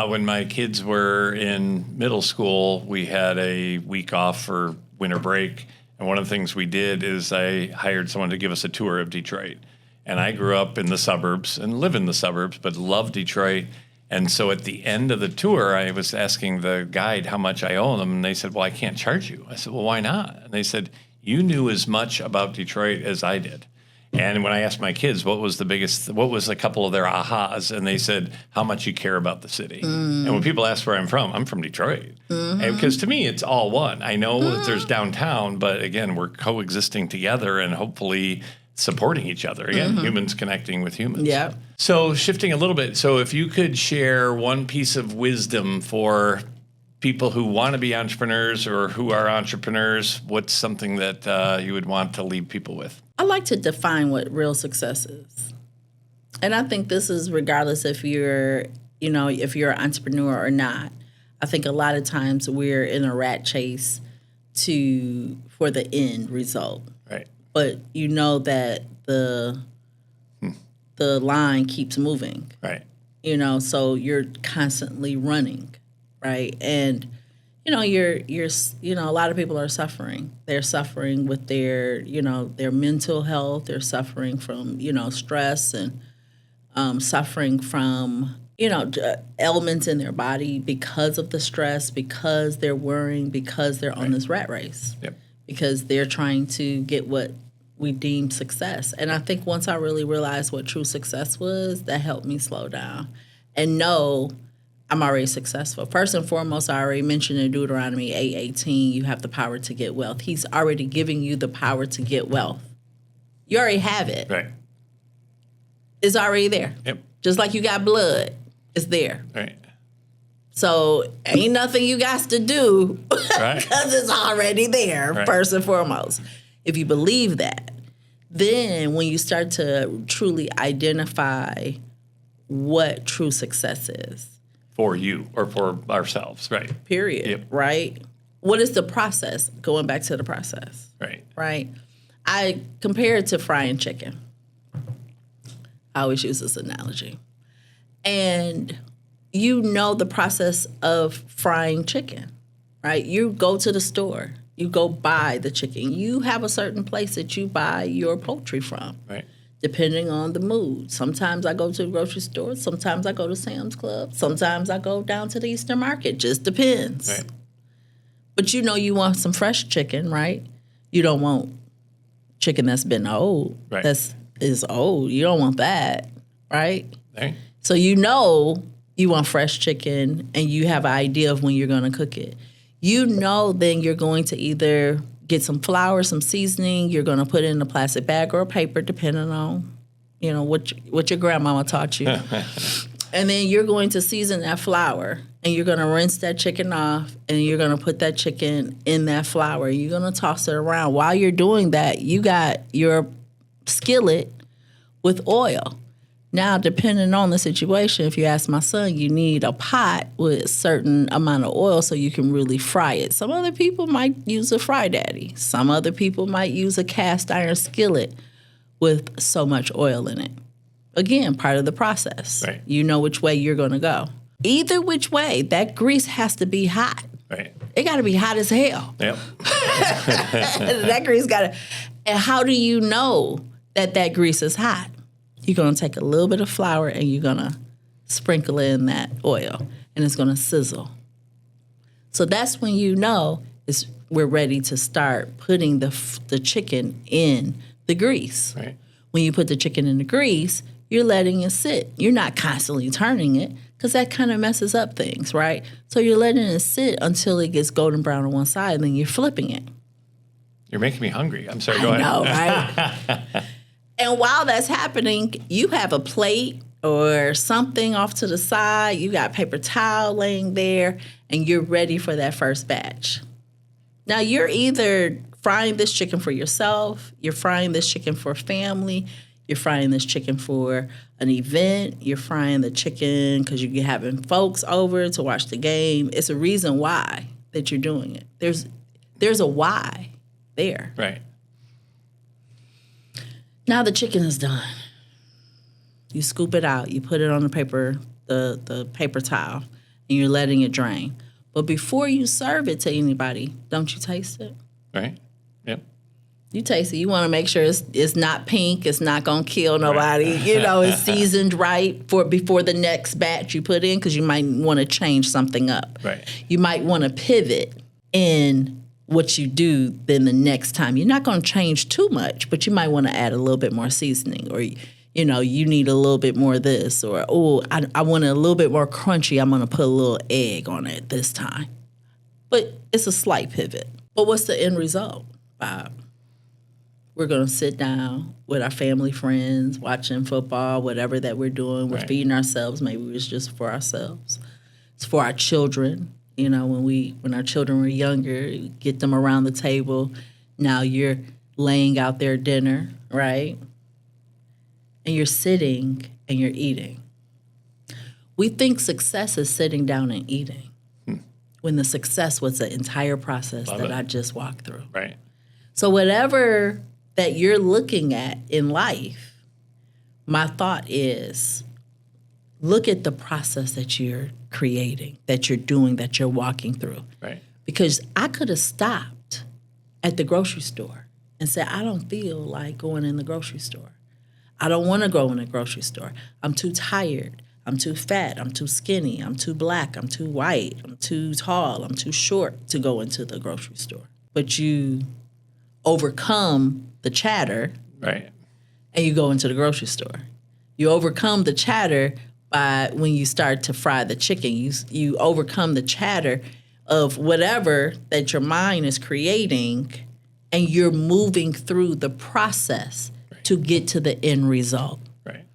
When my kids were in middle school, we had a week off for winter break. And one of the things we did is I hired someone to give us a tour of Detroit. And I grew up in the suburbs and live in the suburbs, but love Detroit. And so at the end of the tour, I was asking the guide how much I owe them. And they said, well, I can't charge you. I said, well, why not? And they said, you knew as much about Detroit as I did. And when I asked my kids what was a couple of their ahas, and they said, how much you care about the city. And when people ask where I'm from Detroit. And because to me, it's all one. I know that there's downtown, but again, we're coexisting together and hopefully supporting each other. Again, humans connecting with humans. Yeah. So shifting a little bit, so if you could share one piece of wisdom for people who want to be entrepreneurs or who are entrepreneurs, what's something that you would want to leave people with? I like to define what real success is. And I think this is regardless if you're an entrepreneur or not. I think a lot of times we're in a rat chase for the end result. Right. But you know that the line keeps moving. Right. So you're constantly running, right? And you're a lot of people are suffering. They're suffering with their mental health. They're suffering from stress and suffering from elements in their body because of the stress, because they're worrying, because they're on this rat race. Yep. Because they're trying to get what we deem success. And I think once I really realized what true success was, that helped me slow down and know I'm already successful. First and foremost, I already mentioned in Deuteronomy 8:18, you have the power to get wealth. He's already giving you the power to get wealth. You already have it. Right. It's already there. Yep. Just like you got blood, it's there. Right. So ain't nothing you got to do Right. because it's already there, Right. first and foremost. If you believe that, then when you start to truly identify what true success is, For you or for ourselves. Right. period, Yep. right? What is the process? Going back to the process, Right. right? I compare it to frying chicken. I always use this analogy. And you know the process of frying chicken, right? You go to the store, you go buy the chicken. You have a certain place that you buy your poultry from, Right. depending on the mood. Sometimes I go to the grocery store, sometimes I go to Sam's Club, sometimes I go down to the Eastern Market, just depends. Right. But you know you want some fresh chicken, right? You don't want chicken that's been old, Right. is old. You don't want that, right? Right. So you know you want fresh chicken and you have an idea of when you're going to cook it. You know then you're going to either get some flour, some seasoning, you're going to put it in a plastic bag or a paper, depending on, you know, what your grandmama taught you. And then you're going to season that flour and you're going to rinse that chicken off and you're going to put that chicken in that flour. You're going to toss it around. While you're doing that, you got your skillet with oil. Now, depending on the situation, if you ask my son, you need a pot with a certain amount of oil so you can really fry it. Some other people might use a fry daddy. Some other people might use a cast iron skillet with so much oil in it. Again, part of the process. Right. You know which way you're going to go. Either which way, that grease has to be hot. Right. It got to be hot as hell. Yep. That grease got to. And how do you know that grease is hot? You're going to take a little bit of flour and you're going to sprinkle in that oil and it's going to sizzle. So that's when you know we're ready to start putting the chicken in the grease. Right. When you put the chicken in the grease, you're letting it sit. You're not constantly turning it because that kind of messes up things, right? So you're letting it sit until it gets golden brown on one side and then you're flipping it. You're making me hungry. I'm sorry. Go ahead. I know, right? And while that's happening, you have a plate or something off to the side. You got paper towel laying there, and you're ready for that first batch. Now, you're either frying this chicken for yourself, you're frying this chicken for family, you're frying this chicken for an event, you're frying the chicken because you're having folks over to watch the game. It's a reason why that you're doing it. There's a why there. Right. Now the chicken is done. You scoop it out. You put it on the paper towel, and you're letting it drain. But before you serve it to anybody, don't you taste it? Right. Yep. You taste it. You want to make sure it's not pink. It's not going to kill nobody. Right. You know, it's seasoned right before the next batch you put in because you might want to change something up. Right. You might want to pivot in what you do then the next time. You're not going to change too much, but you might want to add a little bit more seasoning or, you know, you need a little bit more of this or, I want it a little bit more crunchy. I'm going to put a little egg on it this time. But it's a slight pivot. But what's the end result, Bob? We're going to sit down with our family, friends, watching football, whatever that we're doing. We're Right. feeding ourselves. Maybe it's just for ourselves. It's for our children. You know, when our children were younger, get them around the table. Now you're laying out their dinner, right? And you're sitting and you're eating. We think success is sitting down and eating when the success was the entire process I just walked through. Right. So whatever that you're looking at in life, my thought is look at the process that you're creating, that you're doing, that you're walking through. Right. Because I could have stopped at the grocery store and said, I don't feel like going in the grocery store. I don't want to go in the grocery store. I'm too tired. I'm too fat. I'm too skinny. I'm too black. I'm too white. I'm too tall. I'm too short to go into the grocery store. But you overcome the chatter. Right. And you go into the grocery store. You overcome the chatter by when you start to fry the chicken. You overcome the chatter of whatever that your mind is creating, and you're moving through the process to get to the end result. Right.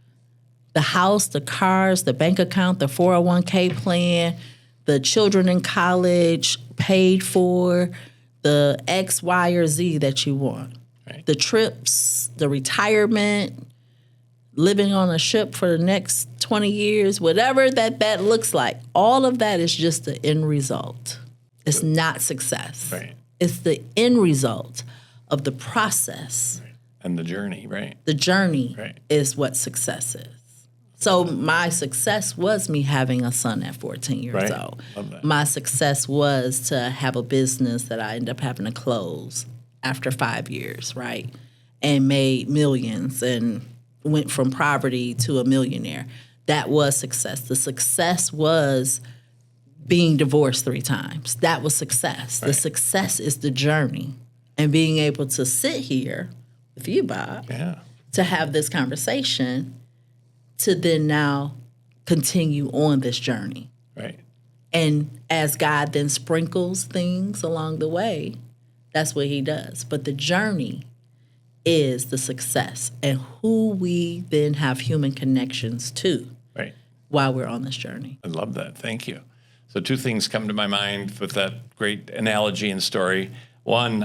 The house, the cars, the bank account, the 401k plan, the children in college paid for, the X, Y, or Z that you want. Right. The trips, the retirement, living on a ship for the next 20 years, whatever that looks like. All of that is just the end result. It's not success. Right. It's the end result of the process. Right. And the journey, right? The journey Right. is what success is. So my success was me having a son at 14 years Right. old. Love that. My success was to have a business that I ended up having to close after 5 years, right? And made millions and went from poverty to a millionaire. That was success. The success was being divorced 3 times. That was success. Right. The success is the journey. And being able to sit here with you, Bob, Yeah. to have this conversation, to then now continue on this journey. Right. And as God then sprinkles things along the way, that's what he does. But the journey is the success and who we then have human connections to Right. while we're on this journey. I love that. Thank you. So 2 things come to my mind with that great analogy and story. One,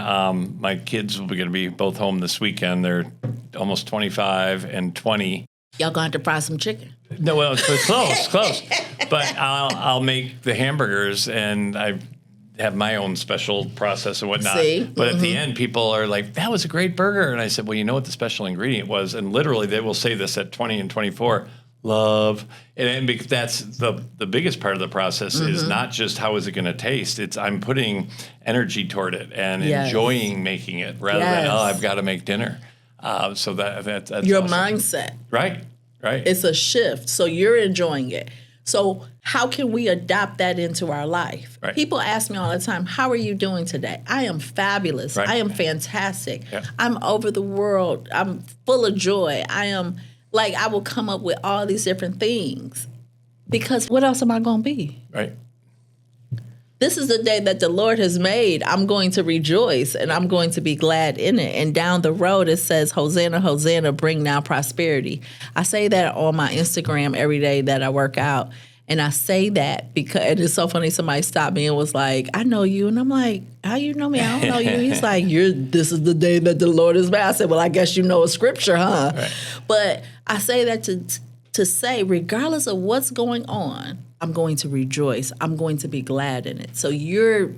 my kids will be going to be both home this weekend. They're almost 25 and 20. Y'all gonna have to fry some chicken. No, well, it's close. But I'll make the hamburgers, and I have my own special process and whatnot. See? But at the end, people are like, "That was a great burger," and I said, "Well, you know what the special ingredient was?" And literally, they will say this at 20 and 24. Love, and because that's the biggest part of the process is not just how is it going to taste. It's I'm putting energy toward it and Yes. enjoying making it rather than Yes. I've got to make dinner. So that's Your awesome. mindset. Right. It's a shift. So you're enjoying it. So how can we adopt that into our life? Right. People ask me all the time, how are you doing today? I am fabulous. Right. I am fantastic. Yeah. I'm over the world. I'm full of joy. I will come up with all these different things because what else am I going to be? Right. This is the day that the Lord has made. I'm going to rejoice and I'm going to be glad in it. And down the road, it says, Hosanna, Hosanna, bring now prosperity. I say that on my Instagram every day that I work out. And I say that because and it's so funny. Somebody stopped me and was like, I know you. And I'm like, how you know me? I don't know you. He's like, this is the day that the Lord has made. I said, well, I guess you know a scripture, huh? Right. But I say that to say, regardless of what's going on, I'm going to rejoice. I'm going to be glad in it. So you're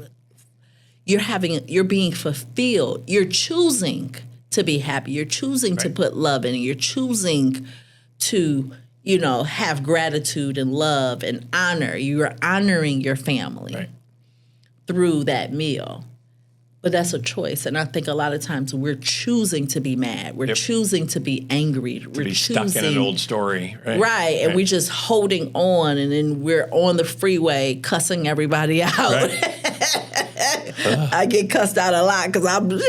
being fulfilled. You're choosing to be happy. You're choosing to put love in it. You're choosing to, have gratitude and love and honor. You're honoring your family through that meal. But that's a choice. And I think a lot of times we're choosing to be mad. We're choosing to be angry. We're choosing stuck in an old story. Right. And we're just holding on. And then we're on the freeway cussing everybody out. I get cussed out a lot because I'm right.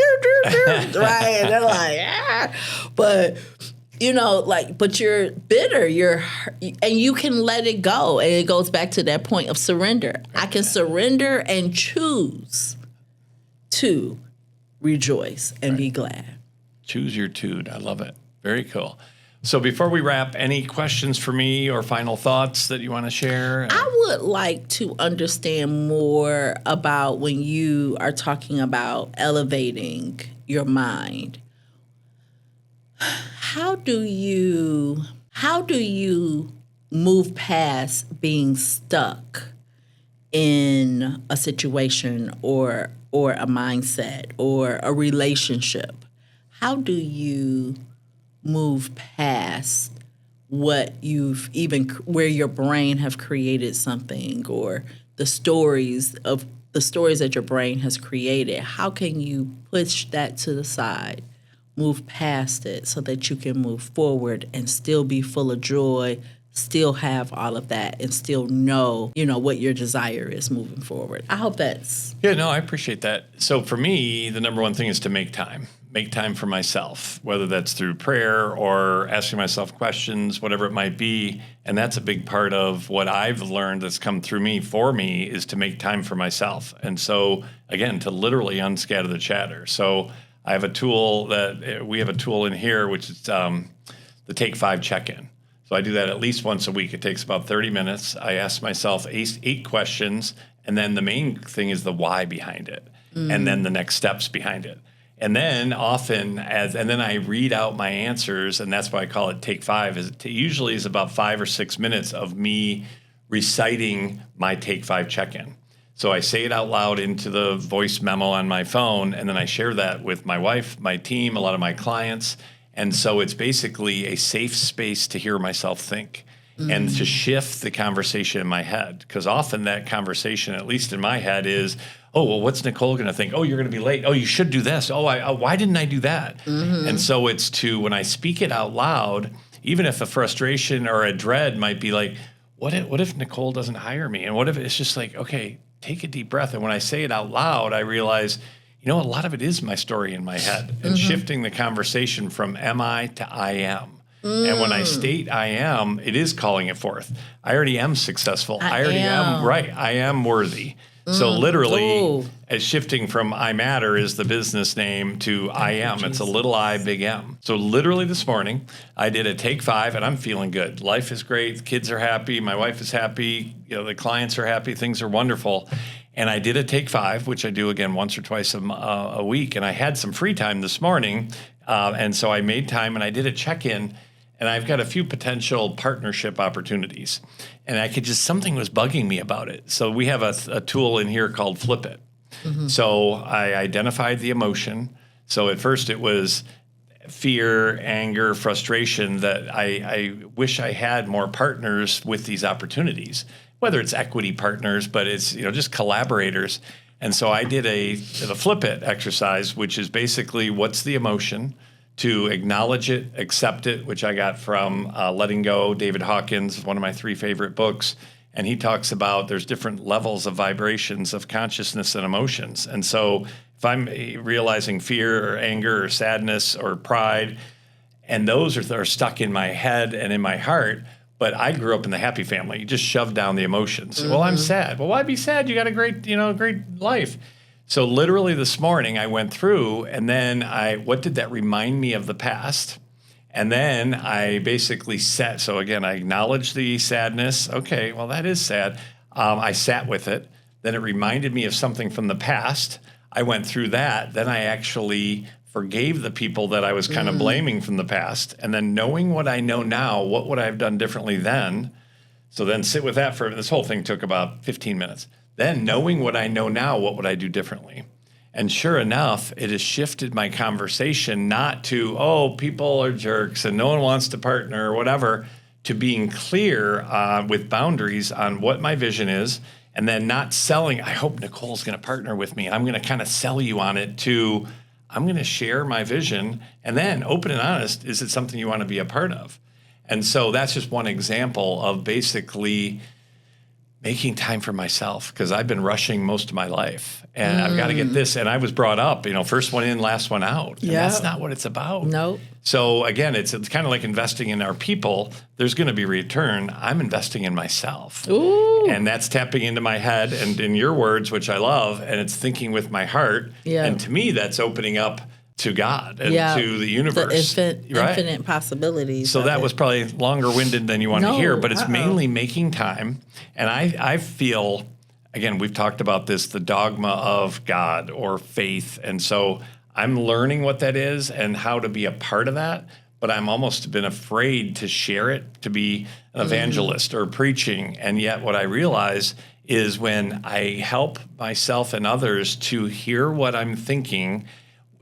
And they're like, But, but you're bitter. And you can let it go. And it goes back to that point of surrender. I can surrender and choose to rejoice and be glad. Choose your tude. I love it. Very cool. So before we wrap, any questions for me or final thoughts that you want to share? I would like to understand more about when you are talking about elevating your mind. How do you move past being stuck in a situation or a mindset or a relationship? How do you move past what where your brain have created something or the stories that your brain has created? How can you push that to the side, move past it so that you can move forward and still be full of joy, still have all of that and still know, what your desire is moving forward? I hope that's... Yeah, no, I appreciate that. So for me, the number one thing is to make time for myself, whether that's through prayer or asking myself questions, whatever it might be. And that's a big part of what I've learned that's come through for me is to make time for myself. And so again, to literally unscatter the chatter. So I have a tool we have a tool in here, which is the Take 5 check-in. So I do that at least once a week. It takes about 30 minutes. I ask myself eight questions, and then the main thing is the why behind it, and then the next steps behind it. And then and then I read out my answers, and that's why I call it Take 5. It usually is about 5 or 6 minutes of me reciting my Take 5 check-in. So I say it out loud into the voice memo on my phone, and then I share that with my wife, my team, a lot of my clients. And so it's basically a safe space to hear myself think and to shift the conversation in my head. Because often that conversation, at least in my head, is, oh, well, what's Nicole going to think? Oh, you're going to be late. Oh, you should do this. Oh, why didn't I do that? And so it's when I speak it out loud, even if a frustration or a dread might be like, what if Nicole doesn't hire me? And what if it's just like, okay, take a deep breath. And when I say it out loud, I realize, a lot of it is my story in my head, and shifting the conversation from am I to I am. And when I state I am, it is calling it forth. I already am successful. I already am right. I am worthy. So literally, as shifting from I matter is the business name to I am. It's a little I, big M. So literally this morning, I did a Take 5, and I'm feeling good. Life is great. The kids are happy. My wife is happy. The clients are happy. Things are wonderful. And I did a Take 5, which I do again once or twice a week. And I had some free time this morning. And so I made time and I did a check-in. And I've got a few potential partnership opportunities. And something was bugging me about it. So we have a tool in here called Flip It. So I identified the emotion. So at first it was fear, anger, frustration that I wish I had more partners with these opportunities, whether it's equity partners, but it's just collaborators. And so I did the Flip It exercise, which is basically what's the emotion, to acknowledge it, accept it, which I got from Letting Go, David Hawkins, one of my 3 favorite books. And he talks about there's different levels of vibrations of consciousness and emotions. And so if I'm realizing fear or anger or sadness or pride, and those are stuck in my head and in my heart, but I grew up in the happy family. You just shove down the emotions. Well, I'm sad. Well, why be sad? You got a great life. So literally this morning I went through, and then what did that remind me of the past? And then I basically sat. So again, I acknowledged the sadness. Okay, well, that is sad. I sat with it. Then it reminded me of something from the past. I went through that. Then I actually forgave the people that I was kind of blaming from the past. And then knowing what I know now, what would I have done differently then? So then sit with that this whole thing took about 15 minutes. Then knowing what I know now, what would I do differently? And sure enough, it has shifted my conversation not to, oh, people are jerks and no one wants to partner or whatever, to being clear with boundaries on what my vision is, and then not selling, I hope Nicole's going to partner with me. I'm going to kind of sell you on it, to I'm going to share my vision, and then open and honest, is it something you want to be a part of? And so that's just one example of basically making time for myself, because I've been rushing most of my life, and I've got to get this. And I was brought up, first one in, last one out. And that's not what it's about. Nope. So again, it's kind of like investing in our people. There's going to be return. I'm investing in myself. Ooh. And that's tapping into my head and in your words, which I love, and it's thinking with my heart. Yeah. And to me, that's opening up to God and to the universe. The infinite possibilities. So that was probably longer winded than you want to hear, but it's mainly making time. And I feel, again, we've talked about this, the dogma of God or faith. And so I'm learning what that is and how to be a part of that. But I'm almost been afraid to share it, to be an evangelist or preaching. And yet what I realize is when I help myself and others to hear what I'm thinking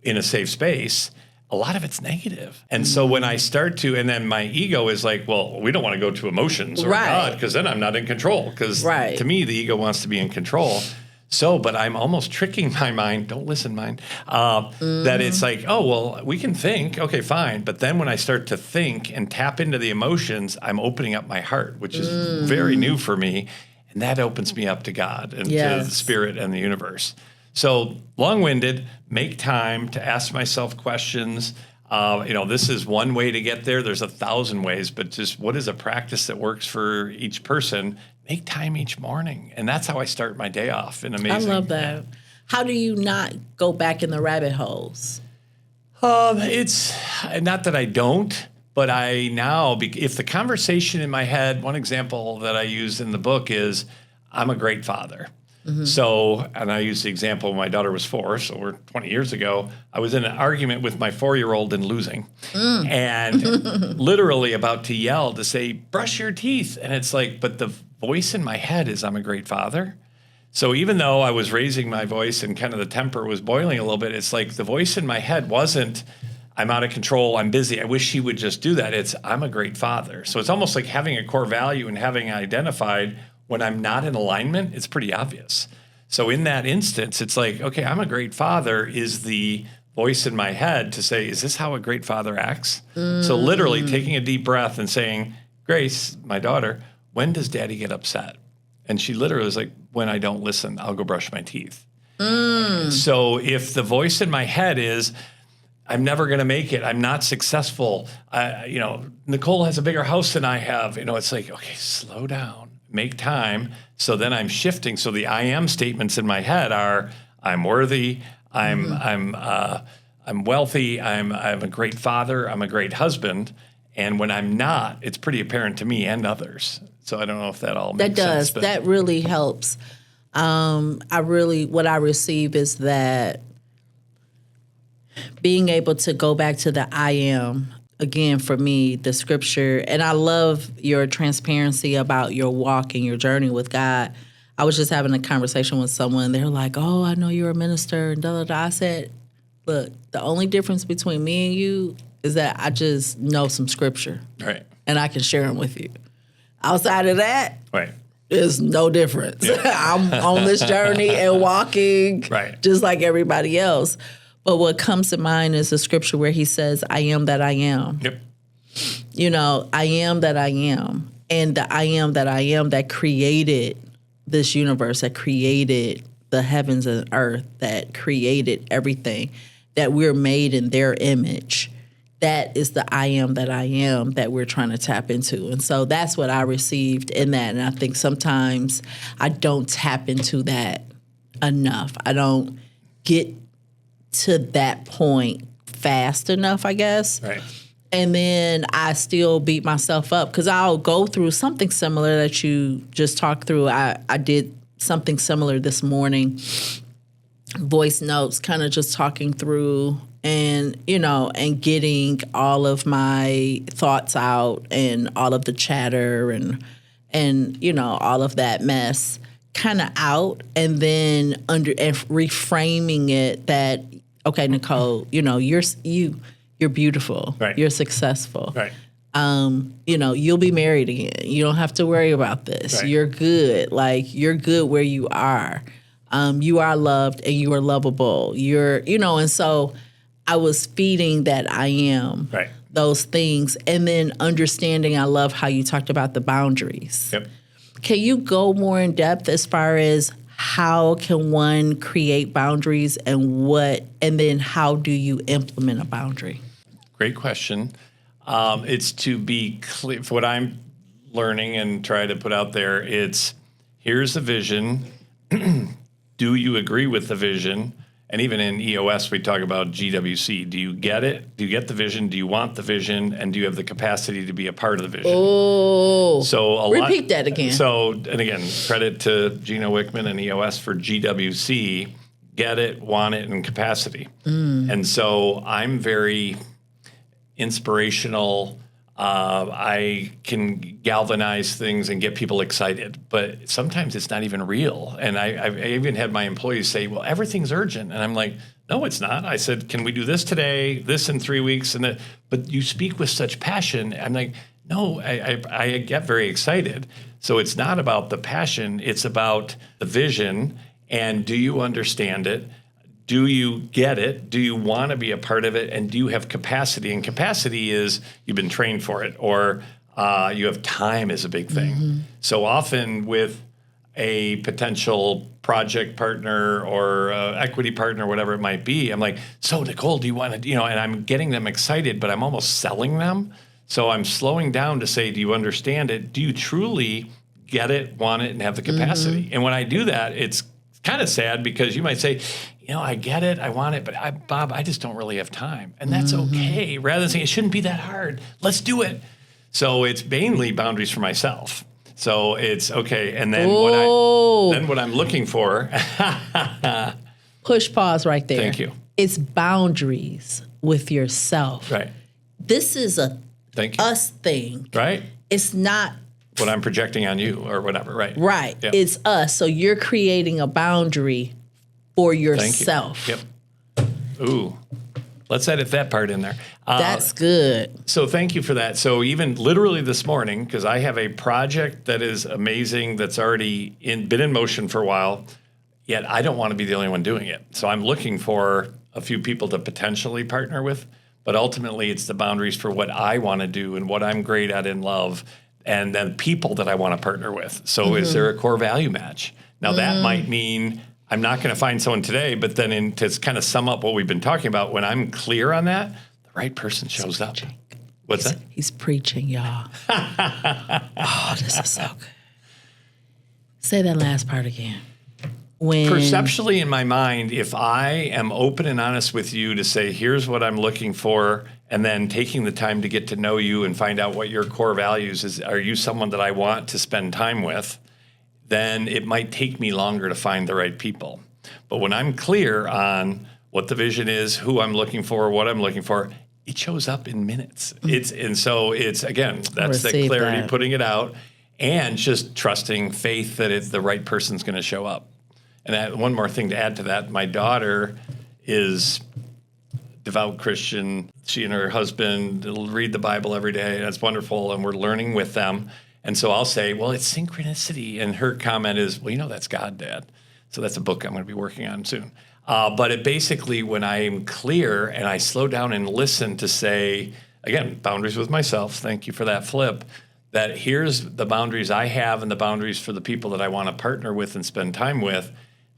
in a safe space, a lot of it's negative. And so when I start to, and then my ego is like, well, we don't want to go to emotions or God, because then I'm not in control. Because to me, the ego wants to be in control. So, but I'm almost tricking my mind, don't listen, mind, that it's like, oh, well, we can think, okay, fine. But then when I start to think and tap into the emotions, I'm opening up my heart, which is very new for me. And that opens me up to God and to the spirit and the universe. So long-winded, make time to ask myself questions. This is one way to get there. There's 1,000 ways, but just what is a practice that works for each person? Make time each morning. And that's how I start my day off. And amazing. I love that. How do you not go back in the rabbit holes? It's not that I don't, But I now, if the conversation in my head, one example that I use in the book is, I'm a great father. So, and I use the example when my daughter was 4, so we're 20 years ago, I was in an argument with my 4-year-old and losing. And literally about to yell to say, brush your teeth. And it's like, but the voice in my head is, I'm a great father. So even though I was raising my voice and kind of the temper was boiling a little bit, it's like the voice in my head wasn't, I'm out of control, I'm busy, I wish he would just do that. It's, I'm a great father. So it's almost like having a core value and having identified when I'm not in alignment, it's pretty obvious. So in that instance, it's like, okay, I'm a great father is the voice in my head to say, is this how a great father acts? So literally taking a deep breath and saying, Grace, my daughter, when does daddy get upset? And she literally was like, when I don't listen, I'll go brush my teeth. So if the voice in my head is, I'm never going to make it, I'm not successful, Nicole has a bigger house than I have, it's like, okay, slow down. Make time. So then I'm shifting. So the I am statements in my head are, I'm worthy, I'm wealthy, I'm a great father, I'm a great husband. And when I'm not, it's pretty apparent to me and others. So I don't know if that all makes sense. That does. That really helps. What I receive is that being able to go back to the I am. Again, for me, the scripture, and I love your transparency about your walk and your journey with God. I was just having a conversation with someone. They're like, oh, I know you're a minister, and da-da-da. I said, look, the only difference between me and you is that I just know some scripture. Right. And I can share them with you. Outside of that, right, there's no difference. Yeah. I'm on this journey and walking just like everybody else. But what comes to mind is a scripture where he says, I am that I am. Yep. I am that I am. And the I am that created this universe, that created the heavens and earth, that created everything, that we're made in their image. That is the I am that we're trying to tap into. And so that's what I received in that. And I think sometimes I don't tap into that enough. I don't get to that point fast enough, I guess. Right. And then I still beat myself up because I'll go through something similar that you just talked through. I did something similar this morning, voice notes, kind of just talking through and getting all of my thoughts out and all of the chatter and all of that mess kind of out, and then reframing it that, okay, Nicole, you're beautiful. Right. You're successful. Right. You'll be married again. You don't have to worry about this. Right. You're good. Like, you're good where you are. You are loved and you are lovable. And so I was feeding that I am, those things, and then understanding. I love how you talked about the boundaries. Yep. Can you go more in depth as far as how can one create boundaries and then how do you implement a boundary? Great question. It's to be clear, for what I'm learning and try to put out there, it's here's the vision. Do you agree with the vision? And even in EOS, we talk about GWC. Do you get it? Do you get the vision? Do you want the vision? And do you have the capacity to be a part of the vision? Oh, so repeat that again. So, and again, credit to Gino Wickman and EOS for GWC, get it, want it, and capacity. And so I'm very inspirational. I can galvanize things and get people excited, but sometimes it's not even real. And I even had my employees say, well, everything's urgent. And I'm like, no, it's not. I said, can we do this today, this in 3 weeks? But you speak with such passion. I'm like, no, I get very excited. So it's not about the passion. It's about the vision. And do you understand it? Do you get it? Do you want to be a part of it? And do you have capacity? And capacity is you've been trained for it, or you have time is a big thing. Mm-hmm. So often with a potential project partner or equity partner, whatever it might be, I'm like, so Nicole, do you want to, and I'm getting them excited, but I'm almost selling them. So I'm slowing down to say, do you understand it? Do you truly get it, want it, and have the capacity? Mm-hmm. And when I do that, it's kind of sad because you might say, I get it, I want it, but Bob, I just don't really have time. And that's okay. Rather than saying it shouldn't be that hard, let's do it. So it's mainly boundaries for myself. So it's okay. And then what I'm looking for. Push pause right there. Thank you. It's boundaries with yourself. Right. This is a us thing. Right. It's not what I'm projecting on you or whatever. Right. Right. Yep. It's us. So you're creating a boundary for yourself. Thank you. Yep. Ooh. Let's edit that part in there. That's good. So thank you for that. So even literally this morning, because I have a project that is amazing that's already been in motion for a while, yet I don't want to be the only one doing it. So I'm looking for a few people to potentially partner with, but ultimately it's the boundaries for what I want to do and what I'm great at and love, and then people that I want to partner with. So is there a core value match? Now that might mean I'm not going to find someone today, but then to kind of sum up what we've been talking about, when I'm clear on that, the right person shows up. What's that? He's preaching, y'all. Oh, this is so good. Say that last part again. Perceptually in my mind, if I am open and honest with you to say, here's what I'm looking for, and then taking the time to get to know you and find out what your core values is, are you someone that I want to spend time with? Then it might take me longer to find the right people. But when I'm clear on what the vision is, who I'm looking for, what I'm looking for, it shows up in minutes. So again, that's the clarity, putting it out, and just trusting faith that the right person's going to show up. And one more thing to add to that, my daughter is devout Christian. She and her husband read the Bible every day, and it's wonderful, and we're learning with them. And so I'll say, well, it's synchronicity. And her comment is, well, that's God, Dad. So that's a book I'm going to be working on soon. But it basically, when I'm clear and I slow down and listen to say, again, boundaries with myself, thank you for that flip, that here's the boundaries I have and the boundaries for the people that I want to partner with and spend time with,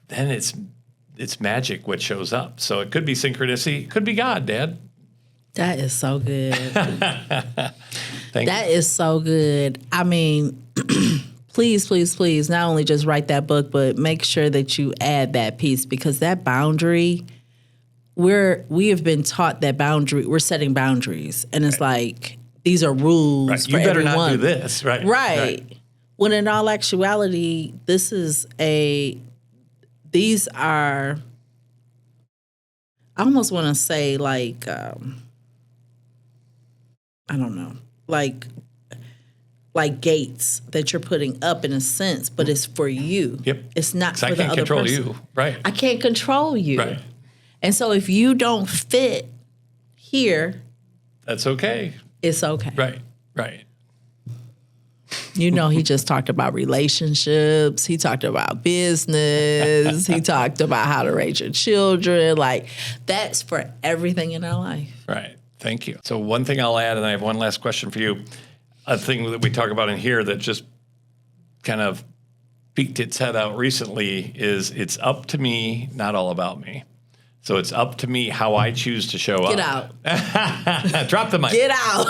then it's magic what shows up. So it could be synchronicity, it could be God, Dad. That is so good. Thank you. Is so good. I mean, please, please, please, not only just write that book, but make sure that you add that piece, because that boundary, we have been taught that we're setting boundaries. And it's like, these are rules right. for you better everyone. not do this. Right. Right. When in all actuality, these are, I almost want to say like, I don't know, like gates that you're putting up in a sense, but it's for you. Yep. It's not for I the can't other control person. you. Right. I can't control you. Right. And so if you don't fit here, that's okay. It's okay. Right. Right. He just talked about relationships. He talked about business. He talked about how to raise your children. Like, that's for everything in our life. Right. Thank you. So one thing I'll add, and I have one last question for you. A thing that we talk about in here that just kind of peeked its head out recently is it's up to me, not all about me. So it's up to me how I choose to show Get up. out. Drop the mic. Get out.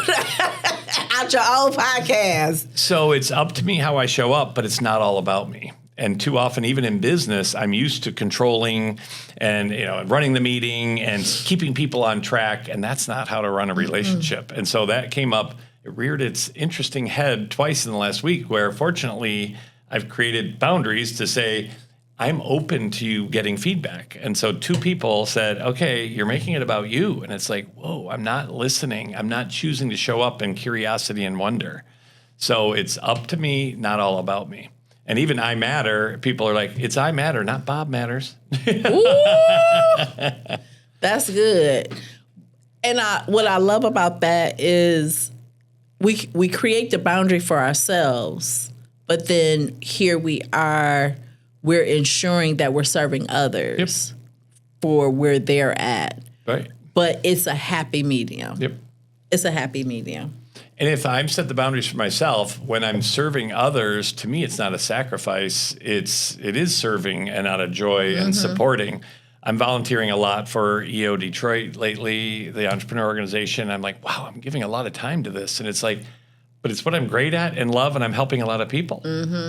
Out your own podcast. So it's up to me how I show up, but it's not all about me. And too often, even in business, I'm used to controlling and running the meeting and keeping people on track, and that's not how to run a relationship. And so that came up. It reared its interesting head twice in the last week, where fortunately I've created boundaries to say I'm open to you getting feedback. And so two people said, okay, you're making it about you. And it's like, whoa, I'm not listening. I'm not choosing to show up in curiosity and wonder. So it's up to me, not all about me. And even I matter, people are like, it's I matter, not Bob matters. That's good. And what I love about that is we create the boundary for ourselves, but then here we are, we're ensuring that we're serving others for where they're at. Right. But it's a happy medium. Yep. It's a happy medium. And if I'm set the boundaries for myself, when I'm serving others, to me, it's not a sacrifice. It is serving and out of joy and supporting. I'm volunteering a lot for EO Detroit lately, the entrepreneur organization. I'm like, wow, I'm giving a lot of time to this. And it's like, but it's what I'm great at and love, and I'm helping a lot of people.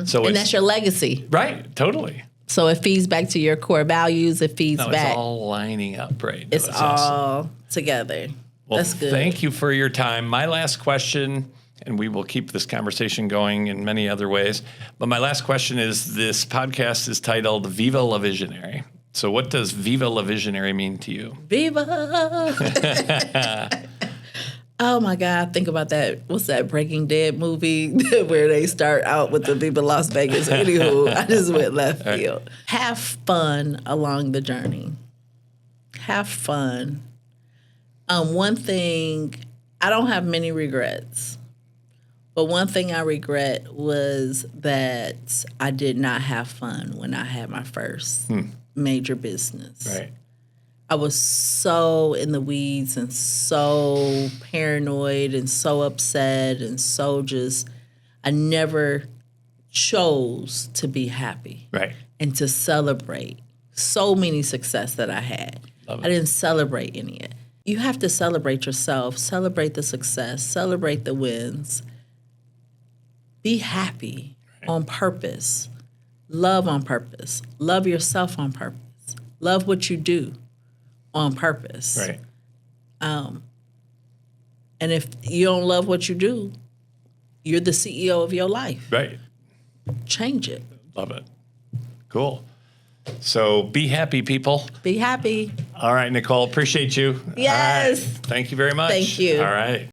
So and that's your legacy. Right, totally. So it feeds back to your core values. It feeds back. It's all lining up, right? It's all together. Well, that's good. Thank you for your time. My last question, and we will keep this conversation going in many other ways, but my last question is, this podcast is titled Viva la Visionary. So what does Viva la Visionary mean to you? Viva! Oh my God, think about that. What's that Breaking Dead movie where they start out with the Viva Las Vegas? Anywho, I just went left field. Have fun along the journey. Have fun. One thing, I don't have many regrets, but one thing I regret was that I did not have fun when I had my first major business. Right. I was so in the weeds and so paranoid and so upset and so I never chose to be happy. Right. And to celebrate so many success that I had. I didn't celebrate any of it. You have to celebrate yourself, celebrate the success, celebrate the wins. Be happy on purpose. Love on purpose. Love yourself on purpose. Love what you do on purpose. Right. And if you don't love what you do, you're the CEO of your life. Right. Change it. Love it. Cool. So be happy, people. Be happy. All right, Nicole, appreciate you. Yes. All right. Thank you very much. Thank you. All right.